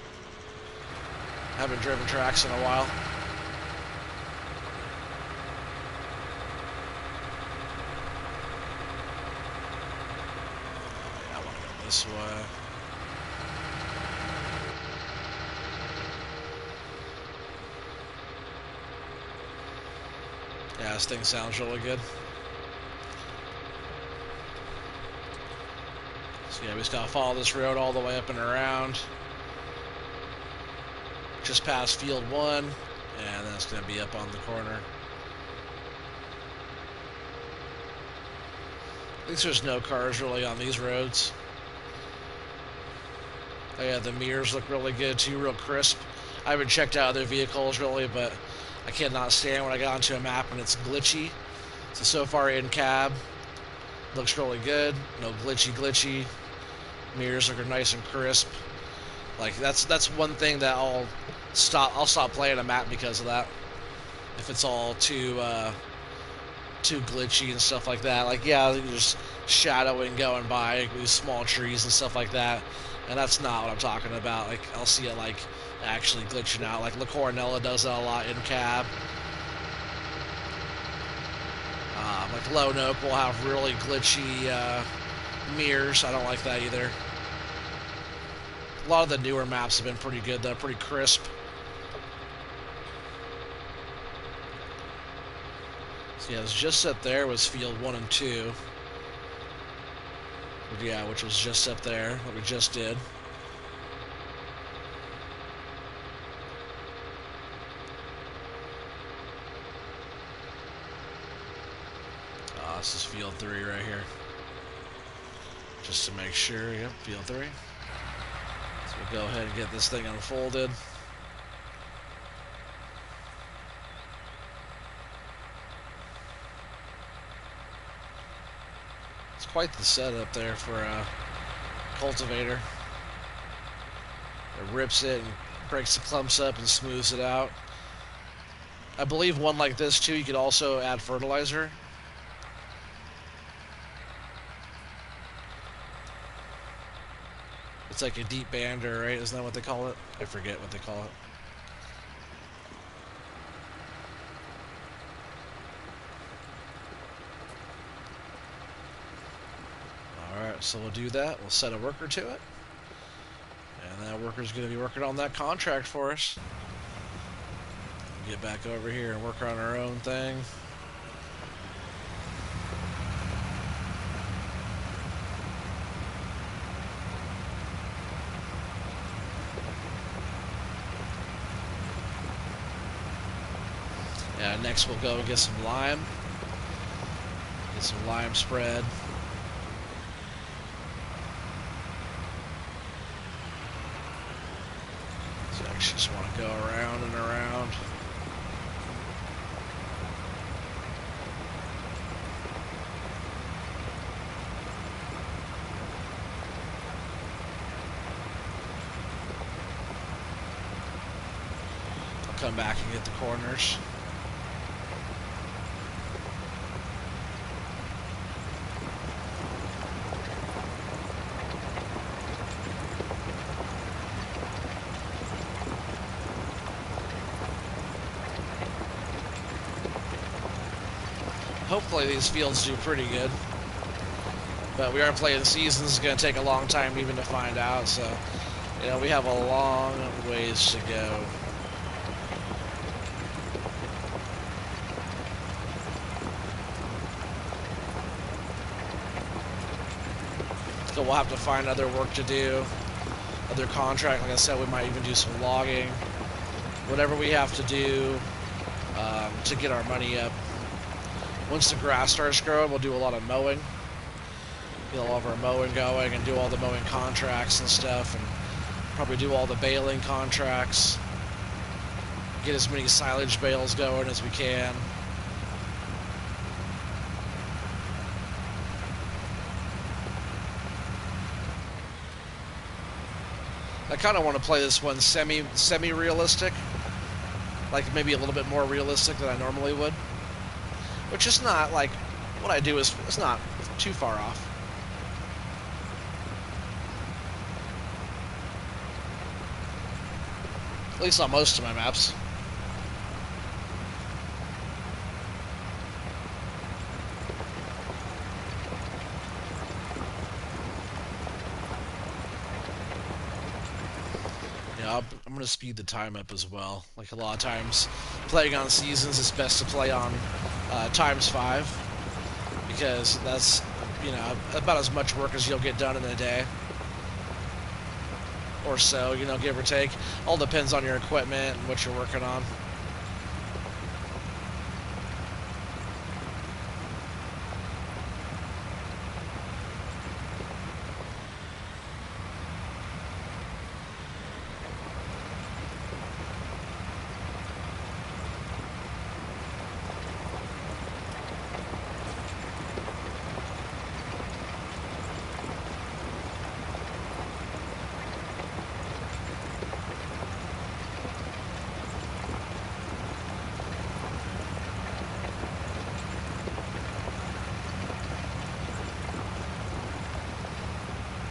Haven't driven tracks in a while. Yeah, I want to go this way. Yeah, this thing sounds really good. So yeah, we just gotta follow this road all the way up and around. Just past field 1, and then it's gonna be up on the corner. At least there's no cars really on these roads. Oh yeah, the mirrors look really good too, real crisp. I haven't checked out other vehicles really, but I cannot stand when I got onto a map and it's glitchy. So far in cab, looks really good. No glitchy. Mirrors are nice and crisp. Like that's one thing that I'll stop playing a map because of that. If it's all too glitchy and stuff like that. Like yeah, there's shadowing going by these small trees and stuff like that. And that's not what I'm talking about. Like I'll see it like actually glitching out. Like La Coronella does that a lot in cab. Like Lone Oak will have really glitchy mirrors. I don't like that either. A lot of the newer maps have been pretty good though, pretty crisp. So yeah, it was just up there was field 1 and 2. But yeah, which was just up there, what we just did. This is field 3 right here. Just to make sure, yep, field 3. So we'll go ahead and get this thing unfolded. It's quite the setup there for a cultivator. It rips it and breaks the clumps up and smooths it out. I believe one like this too, you could also add fertilizer. It's like a deep bander, right? Isn't that what they call it? I forget what they call it. Alright, so we'll do that. We'll set a worker to it. And that worker's going to be working on that contract for us. Get back over here and work on our own thing. Yeah, next we'll go and get some lime. Get some lime spread. So I just want to go around and around. I'll come back and get the corners. Hopefully these fields do pretty good. But we are playing seasons. It's going to take a long time even to find out. So, you know, we have a long ways to go. So we'll have to find other work to do. Other contract. Like I said, we might even do some logging. Whatever we have to do to get our money up. Once the grass starts growing, we'll do a lot of mowing. Get all of our mowing going and do all the mowing contracts and stuff, and probably do all the baling contracts. Get as many silage bales going as we can. I kind of want to play this one semi-realistic, like maybe a little bit more realistic than I normally would. Which is not, like, what I do is, it's not too far off. At least on most of my maps. Yeah, I'm gonna speed the time up as well. Like a lot of times, playing on seasons, it's best to play on ×5 because that's about as much work as you'll get done in a day or so. Give or take. All depends on your equipment and what you're working on.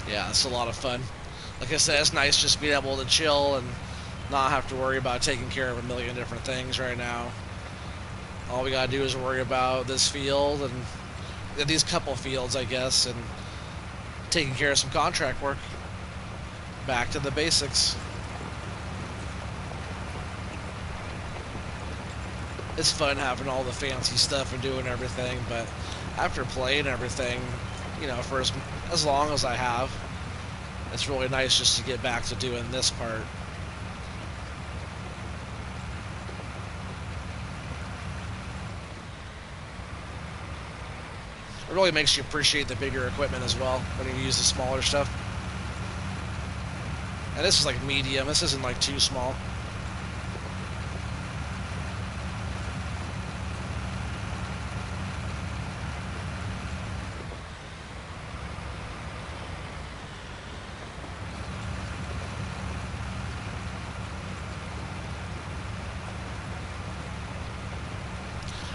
Yeah, it's a lot of fun. Like I said, it's nice just being able to chill and not have to worry about taking care of a million different things right now. All we gotta do is worry about this field and these couple fields, I guess, and taking care of some contract work. Back to the basics. It's fun having all the fancy stuff and doing everything, but after playing everything, for as long as I have, it's really nice just to get back to doing this part. It really makes you appreciate the bigger equipment as well when you use the smaller stuff. And this is like medium, this isn't like too small.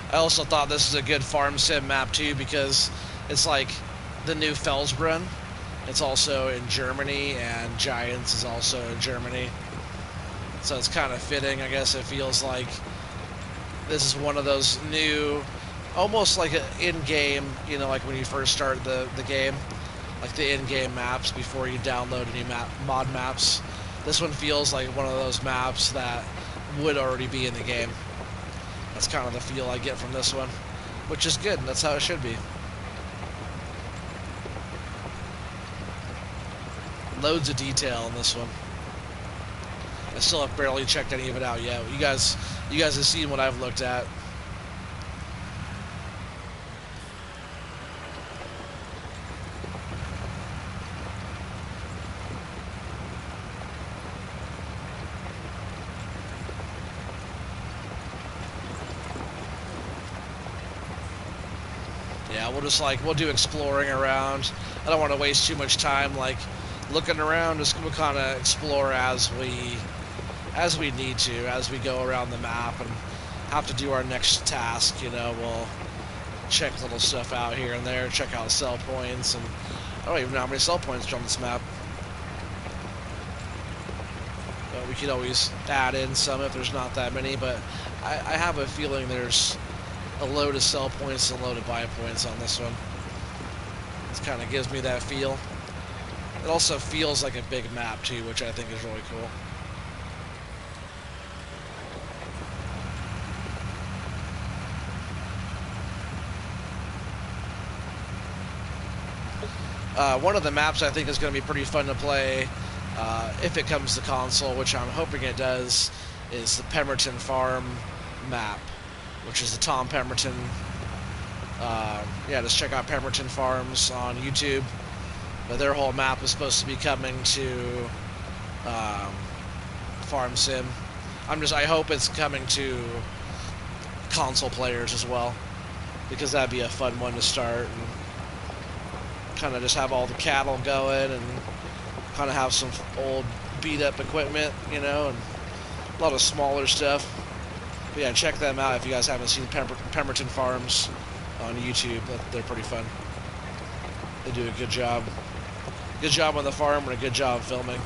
I also thought this is a good farm sim map too because it's like the new Felsbrunn. It's also in Germany, and Giants is also in Germany. So it's kind of fitting, I guess. It feels like this is one of those new, almost like an in-game, like when you first start the game, like the in-game maps before you download any mod maps. This one feels like one of those maps that would already be in the game. That's kind of the feel I get from this one, which is good. That's how it should be. Loads of detail in this one. I still have barely checked any of it out yet. You guys have seen what I've looked at. Yeah, we'll do exploring around. I don't want to waste too much time looking around. Just we'll kind of explore as we need to, as we go around the map and have to do our next task. We'll check little stuff out here and there, check out sell points, and I don't even know how many sell points are on this map. But we could always add in some if there's not that many, but I have a feeling there's a load of sell points and a load of buy points on this one. It kind of gives me that feel. It also feels like a big map too, which I think is really cool. One of the maps I think is going to be pretty fun to play if it comes to console, which I'm hoping it does, is the Pemberton Farm map, which is the Tom Pemberton. Yeah, just check out Pemberton Farms on YouTube. But their whole map is supposed to be coming to Farm Sim. I hope it's coming to console players as well, because that'd be a fun one to start and kind of just have all the cattle going and kind of have some old beat up equipment, and a lot of smaller stuff. But yeah, check them out if you guys haven't seen Pemberton Farms on YouTube. They're pretty fun. They do a good job. Good job on the farm and a good job filming.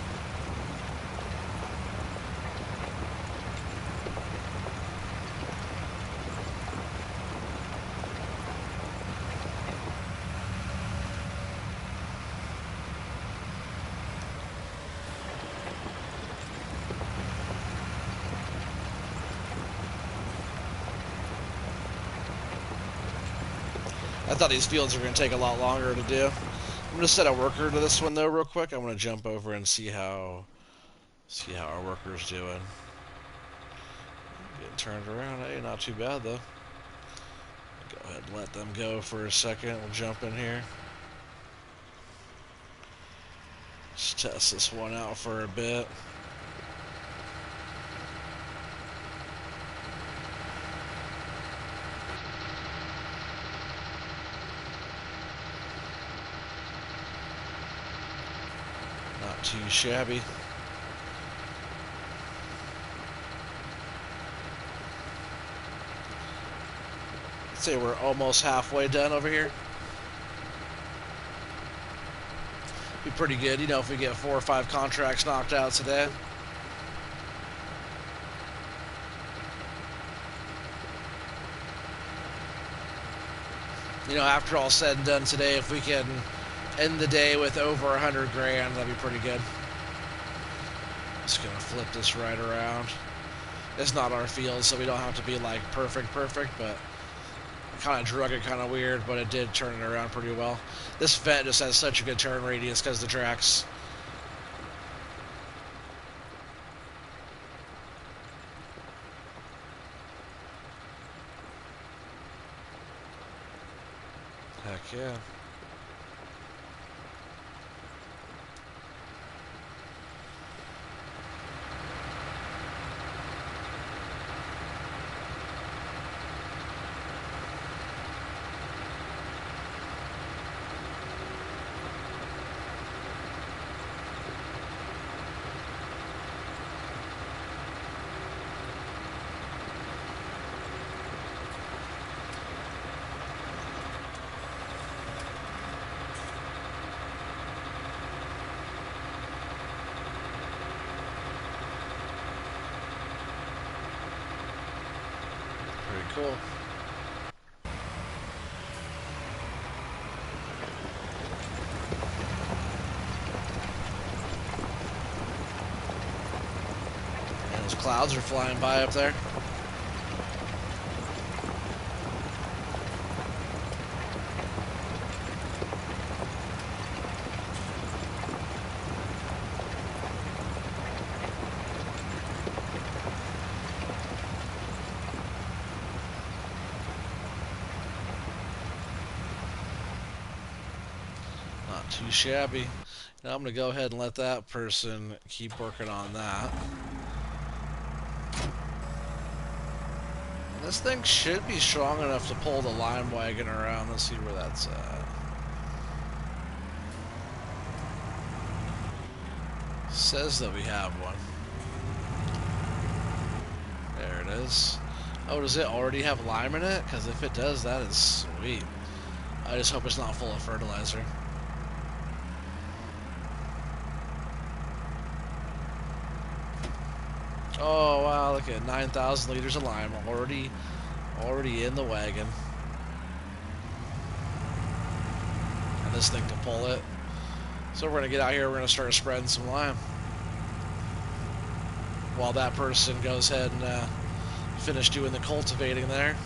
I thought these fields were going to take a lot longer to do. I'm going to set a worker to this one though real quick. I'm going to jump over and see how our worker's doing. Getting turned around. Hey, not too bad though. Go ahead and let them go for a second. We'll jump in here. Just test this one out for a bit. Not too shabby. I'd say we're almost halfway done over here. Be pretty good, you know, if we get 4 or 5 contracts knocked out today. You know, after all said and done today, if we can end the day with over 100 grand, that'd be pretty good. Just gonna flip this right around. It's not our field, so we don't have to be like perfect, but kind of drug it kind of weird, but it did turn it around pretty well. This vent just has such a good turn radius because of the tracks. Heck yeah. Cool. And those clouds are flying by up there. Too shabby. Now I'm going to go ahead and let that person keep working on that. This thing should be strong enough to pull the lime wagon around. Let's see where that's at. Says that we have one. There it is. Oh, does it already have lime in it? Because if it does, that is sweet. I just hope it's not full of fertilizer. Oh wow, look at 9,000 liters of lime already in the wagon. And this thing can pull it. So we're gonna get out here, we're gonna start spreading some lime. While that person goes ahead and finish doing the cultivating there.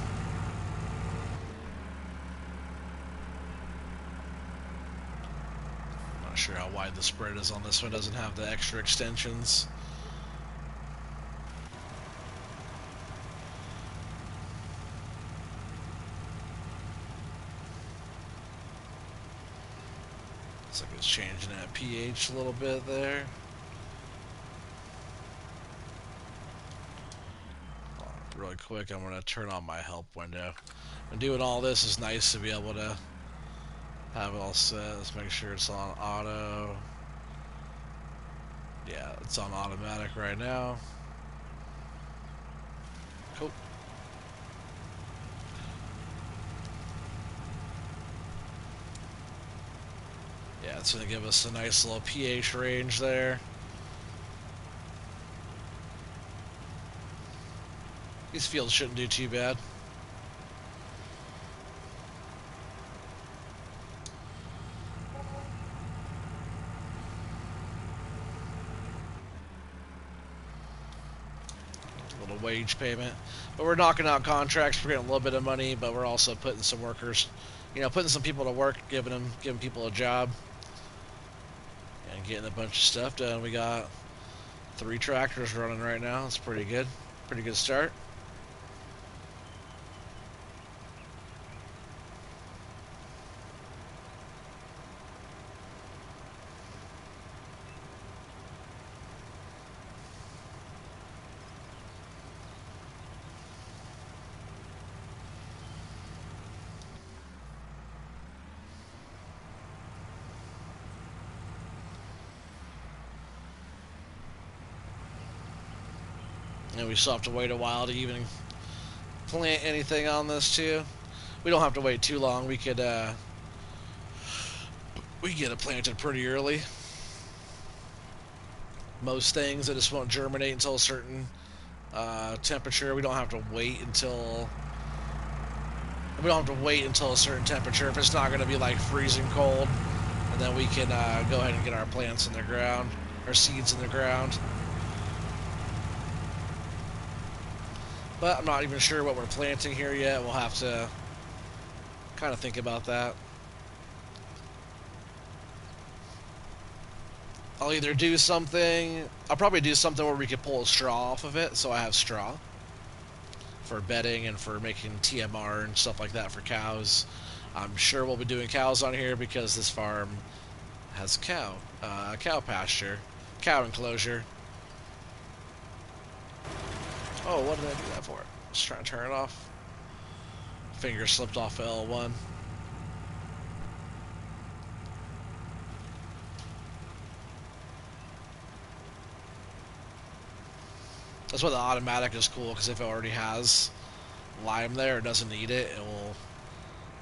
Not sure how wide the spread is on this one, doesn't have the extra extensions. Looks like it's changing that pH a little bit there. Really quick, I'm going to turn on my help window. And doing all this is nice to be able to have it all set. Let's make sure it's on auto. Yeah, it's on automatic right now. Cool. Yeah, it's going to give us a nice little pH range there. These fields shouldn't do too bad. A little wage payment. But we're knocking out contracts. We're getting a little bit of money, but we're also putting some workers you know, putting some people to work, giving people a job, and getting a bunch of stuff done. We got 3 tractors running right now. It's pretty good. Pretty good start. And we still have to wait a while to even plant anything on this too. We don't have to wait too long. We could get it planted pretty early. Most things that just won't germinate until a certain temperature. We don't have to wait until a certain temperature if it's not going to be like freezing cold, and then we can go ahead and get our plants in the ground, our seeds in the ground. But I'm not even sure what we're planting here yet. We'll have to kind of think about that. I'll either do something, I'll probably do something where we could pull a straw off of it, so I have straw for bedding and for making TMR and stuff like that for cows. I'm sure we'll be doing cows on here because this farm has cow pasture, cow enclosure. Oh, what did I do that for? Just trying to turn it off. Finger slipped off L1. That's why the automatic is cool, because if it already has lime there, it doesn't need it,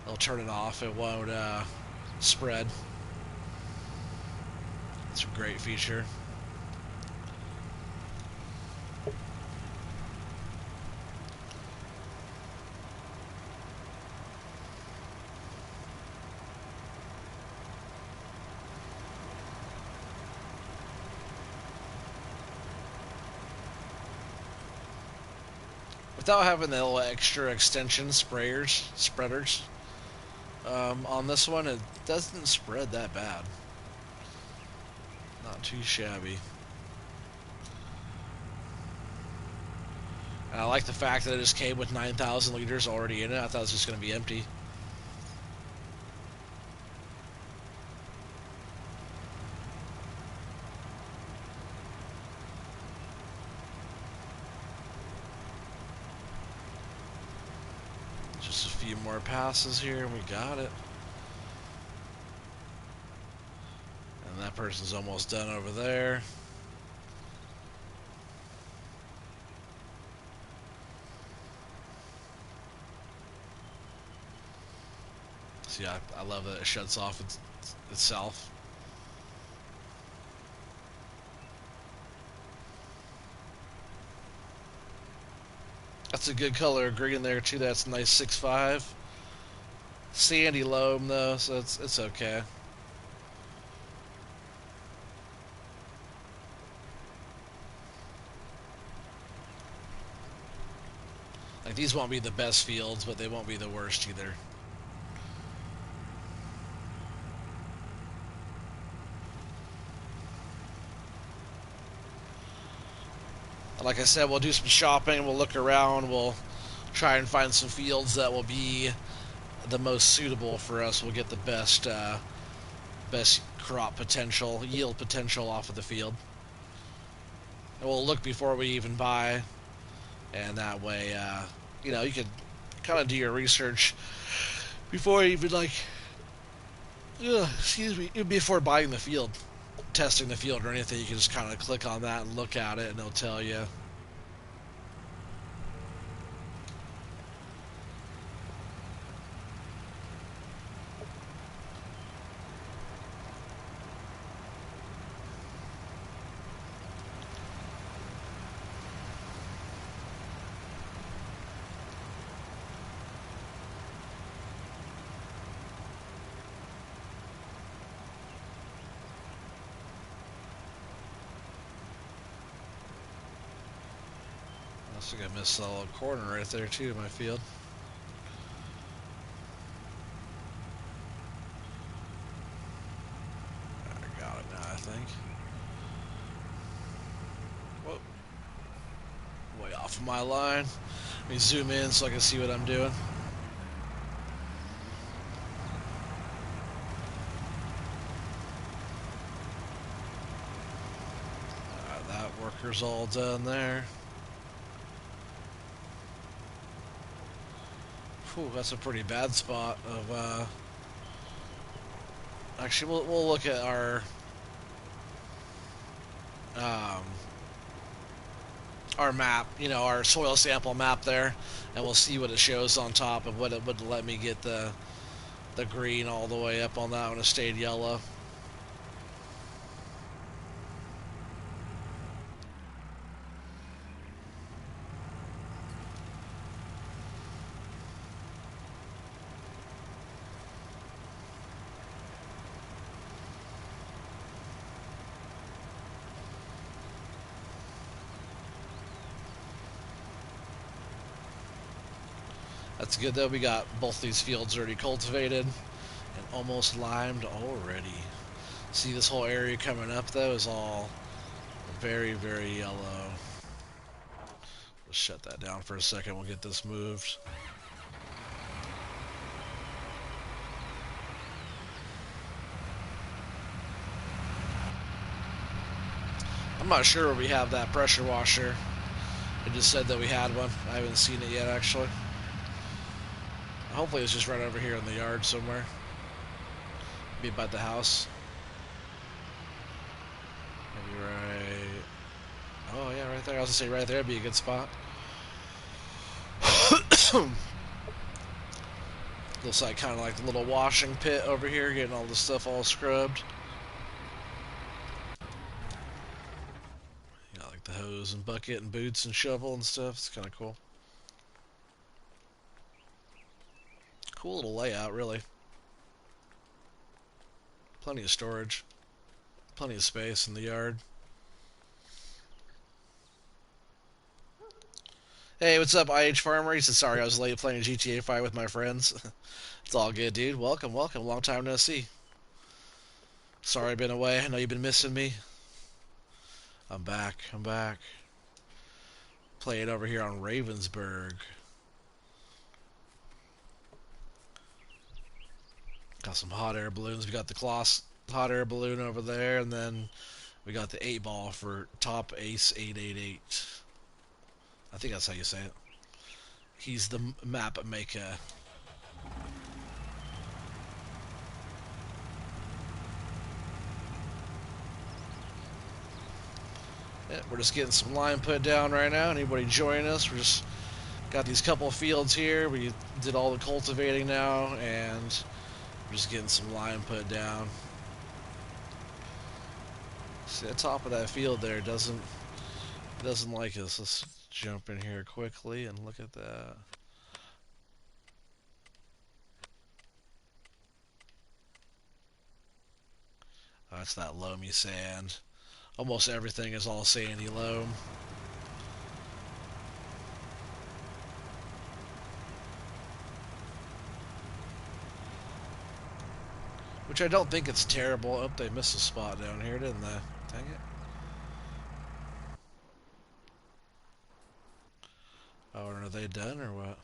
it'll turn it off. It won't spread. It's a great feature. Without having the little extra extension spreaders, on this one, it doesn't spread that bad. Not too shabby. And I like the fact that it just came with 9,000 liters already in it. I thought it was just going to be empty. Just a few more passes here and we got it. And that person's almost done over there. See, I love that it shuts off itself. That's a good color of green there too. That's nice 6.5. Sandy loam though, so it's okay. Like, these won't be the best fields, but they won't be the worst either. Like I said, we'll do some shopping, we'll look around, we'll try and find some fields that will be the most suitable for us. We'll get the best crop potential, yield potential off of the field. And we'll look before we even buy, and that way, you know, you could kind of do your research before you even, like, before buying the field, testing the field or anything. You can just kind of click on that and look at it, and it'll tell you. I think I missed a little corner right there too in my field. off my line. Let me zoom in so I can see what I'm doing. That worker's all done there. Whew, that's a pretty bad spot of, actually, we'll look at um, our map, you know, our soil sample map there, and we'll see what it shows on top of what it would let me get the green all the way up on that one. It stayed yellow. That's good though. We got both these fields already cultivated and almost limed already. See, this whole area coming up though is all very, very yellow. Let's shut that down for a second. We'll get this moved. I'm not sure where we have that pressure washer. It just said that we had one. I haven't seen it yet, actually. Hopefully it's just right over here in the yard somewhere. Be about the house. Maybe right... Oh, yeah, right there. I was gonna say right there would be a good spot. Looks like kind of like the little washing pit over here, getting all the stuff all scrubbed. Got like the hose and bucket and boots and shovel and stuff. It's kind of cool. Cool little layout, really. Plenty of storage. Plenty of space in the yard. Hey, what's up, IH Farmer? He said, sorry I was late playing GTA 5 with my friends. It's all good, dude. Welcome, welcome. Long time no see. Sorry I've been away. I know you've been missing me. I'm back. I'm back. Playing over here on Ravensburg. Got some hot air balloons. We got the Kloss hot air balloon over there, and then we got the 8-ball for Top Ace 888. I think that's how you say it. He's the map maker. Yeah, we're just getting some line put down right now. Anybody join us? We're just got these couple of fields here. We did all the cultivating now, and we're just getting some line put down. See, the top of that field there doesn't like us. Let's jump in here quickly and look at that. Oh, that's that loamy sand. Almost everything is all sandy loam. Which I don't think it's terrible. Oh, they missed a spot down here, didn't they? Dang it. Oh, are they done or what?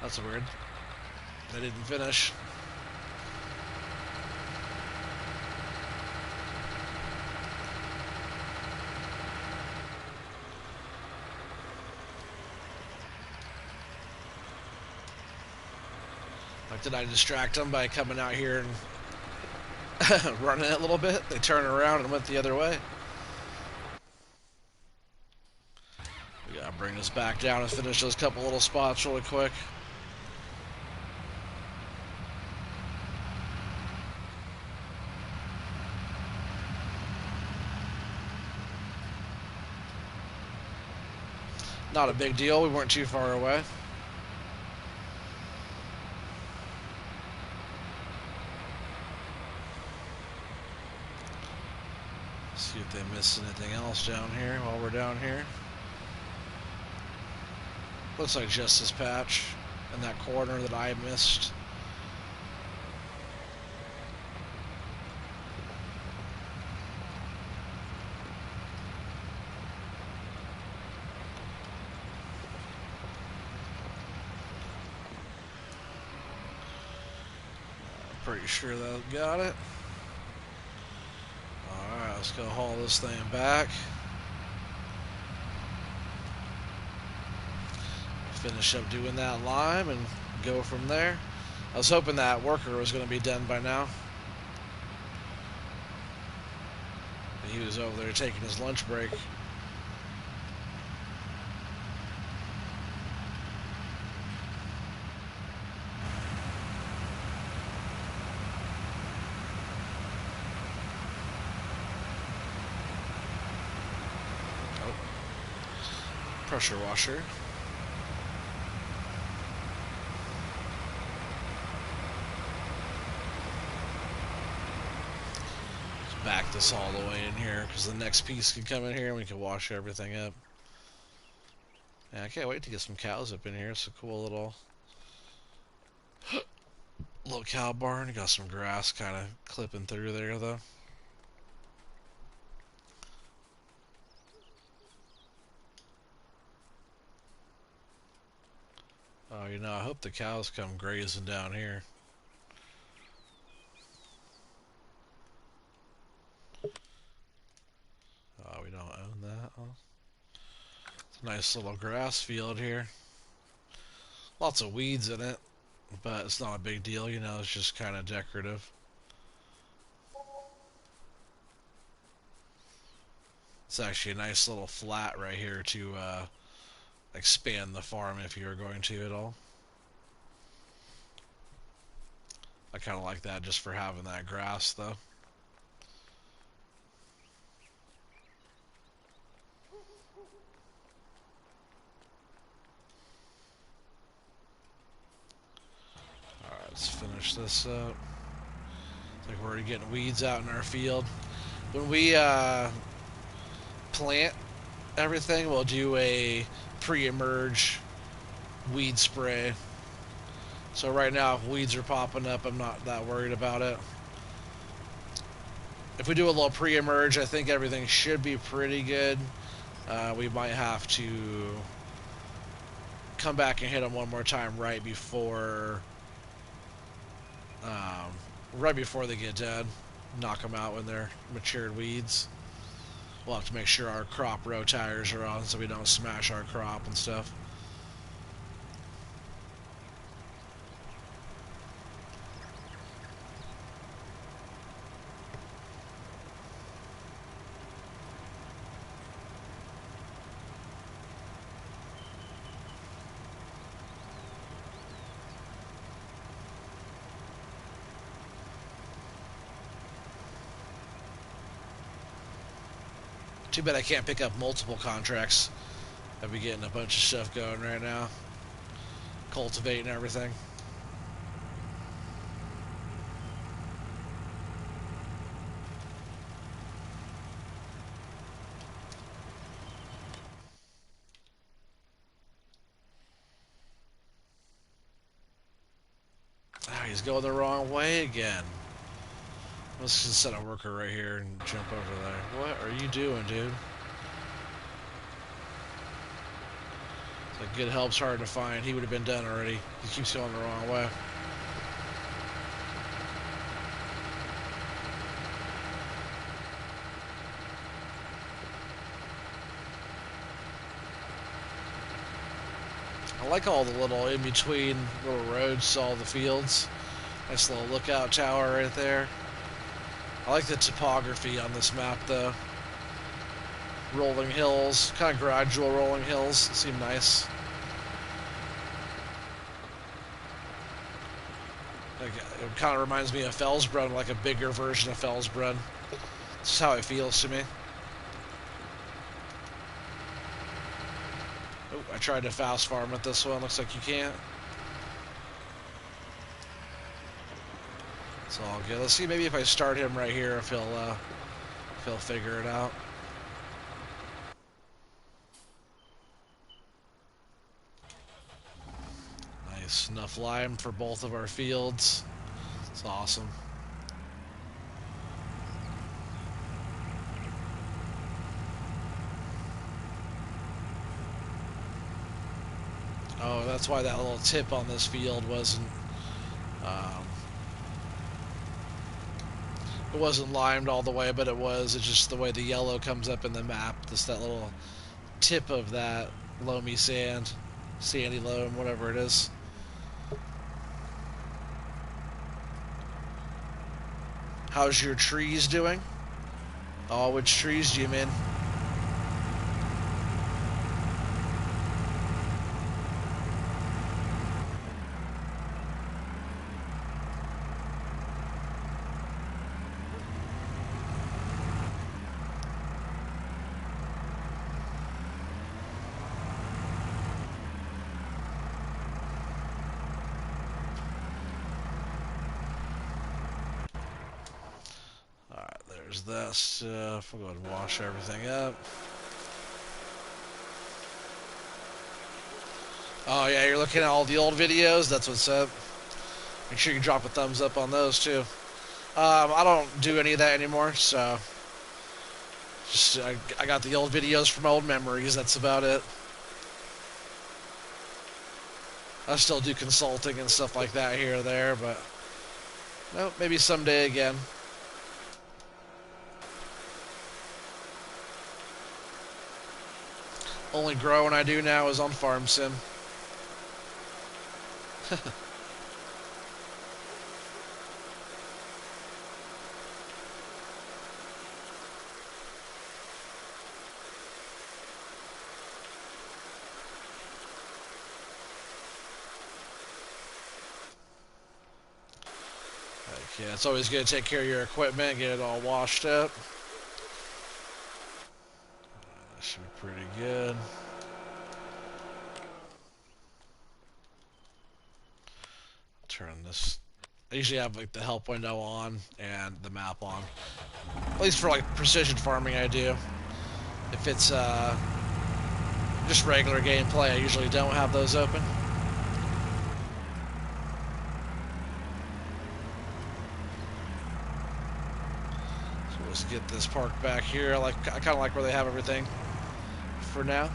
That's weird. They didn't finish. Like, did I distract them by coming out here and running it a little bit? They turned around and went the other way. We gotta bring this back down and finish those couple little spots really quick. Not a big deal. We weren't too far away. See if they missed anything else down here while we're down here. Looks like just this patch and that corner that I missed. Pretty sure that got it. Alright, let's go haul this thing back. Finish up doing that lime and go from there. I was hoping that worker was going to be done by now. He was over there taking his lunch break. Oh. Pressure washer. Back this all the way in here because the next piece can come in here and we can wash everything up. Yeah, I can't wait to get some cows up in here. It's a cool little cow barn. Got some grass kind of clipping through there though. Oh, you know, I hope the cows come grazing down here. Oh, we don't own that. Oh. It's a nice little grass field here. Lots of weeds in it, but it's not a big deal, you know, it's just kind of decorative. It's actually a nice little flat right here to expand the farm if you were going to at all. I kind of like that just for having that grass though. Alright, let's finish this up. It's like we're already getting weeds out in our field. When we plant everything, we'll do a pre-emerge weed spray. So right now, if weeds are popping up, I'm not that worried about it. If we do a little pre-emerge, I think everything should be pretty good. We might have to come back and hit them one more time right before they get dead. Knock them out when they're matured weeds. We'll have to make sure our crop row tires are on so we don't smash our crop and stuff. Too bad I can't pick up multiple contracts. I'd be getting a bunch of stuff going right now. Cultivating everything. Ah, he's going the wrong way again. Let's just set a worker right here and jump over there. What are you doing, dude? It's like good help's hard to find. He would have been done already. He keeps going the wrong way. I like all the little in-between little roads to all the fields. Nice little lookout tower right there. I like the topography on this map though. Rolling hills, kind of gradual rolling hills, seem nice. Like, it kind of reminds me of Felsbrunn, like a bigger version of Felsbrunn. This is how it feels to me. Oh, I tried to fast farm with this one, looks like you can't. It's all good. Let's see, maybe if I start him right here, if he'll figure it out. Nice, enough lime for both of our fields. It's awesome. Oh, that's why that little tip on this field wasn't It wasn't limed all the way, but it was. It's just the way the yellow comes up in the map. Just that little tip of that loamy sand, sandy loam, whatever it is. How's your trees doing? Oh, which trees do you mean? Alright, there's that stuff. We'll go ahead and wash everything up. Oh yeah, you're looking at all the old videos? That's what's up. Make sure you drop a thumbs up on those too. I don't do any of that anymore, so just I got the old videos from old memories. That's about it. I still do consulting and stuff like that here or there, but no, maybe someday again. Only growing I do now is on Farm Sim. Yeah, it's always good to take care of your equipment, get it all washed up. That should be pretty good. Turn this. I usually have like the help window on and the map on. At least for like precision farming I do. If it's just regular gameplay, I usually don't have those open. So let's get this park back here. I kind of like where they have everything for now.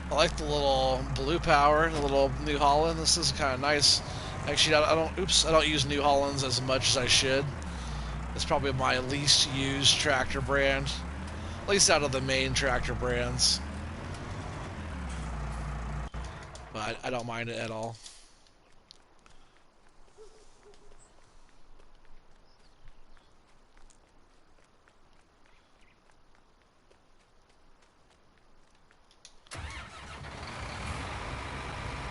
I like the little blue power, the little New Holland. This is kind of nice. Actually, I don't use New Hollands as much as I should. It's probably my least used tractor brand, at least out of the main tractor brands. But I don't mind it at all.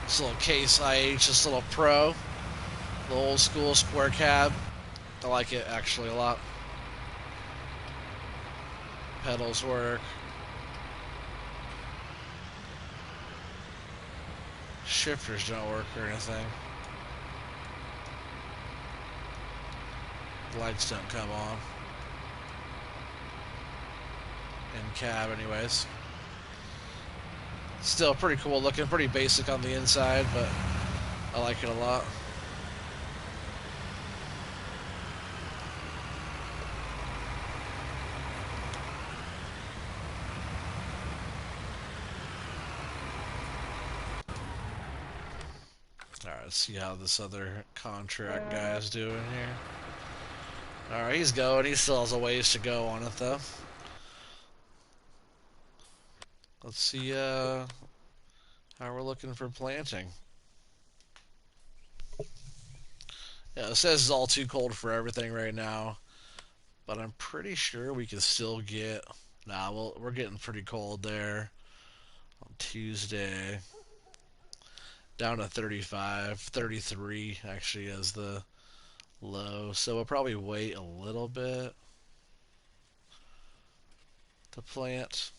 This little Case IH, this little Pro, the old school square cab. I like it actually a lot. Pedals work. Shifters don't work or anything. Lights don't come on. In cab anyways. Still pretty cool looking, pretty basic on the inside, but I like it a lot. Alright, let's see how this other contract guy is doing here. Alright, he's going. He still has a ways to go on it, though. Let's see how we're looking for planting. Yeah, it says it's all too cold for everything right now, but I'm pretty sure we can still get... Nah, well, we're getting pretty cold there on Tuesday. Down to 35, 33 actually as the low. So we'll probably wait a little bit to plant,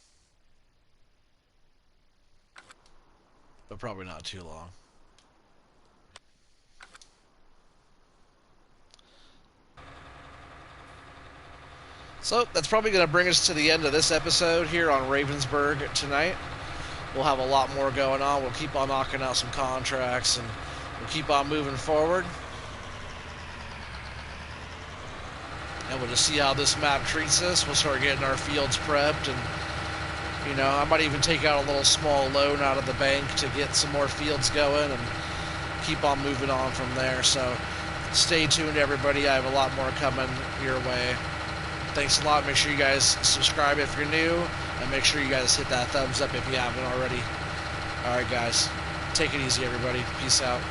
but probably not too long. So that's probably going to bring us to the end of this episode here on Ravensburg tonight. We'll have a lot more going on. We'll keep on knocking out some contracts, and we'll keep on moving forward. And we'll just see how this map treats us. We'll start getting our fields prepped, and you know, I might even take out a little small loan out of the bank to get some more fields going and keep on moving on from there. So stay tuned, everybody. I have a lot more coming your way. Thanks a lot. Make sure you guys subscribe if you're new, and make sure you guys hit that thumbs up if you haven't already. All right, guys. Take it easy, everybody. Peace out.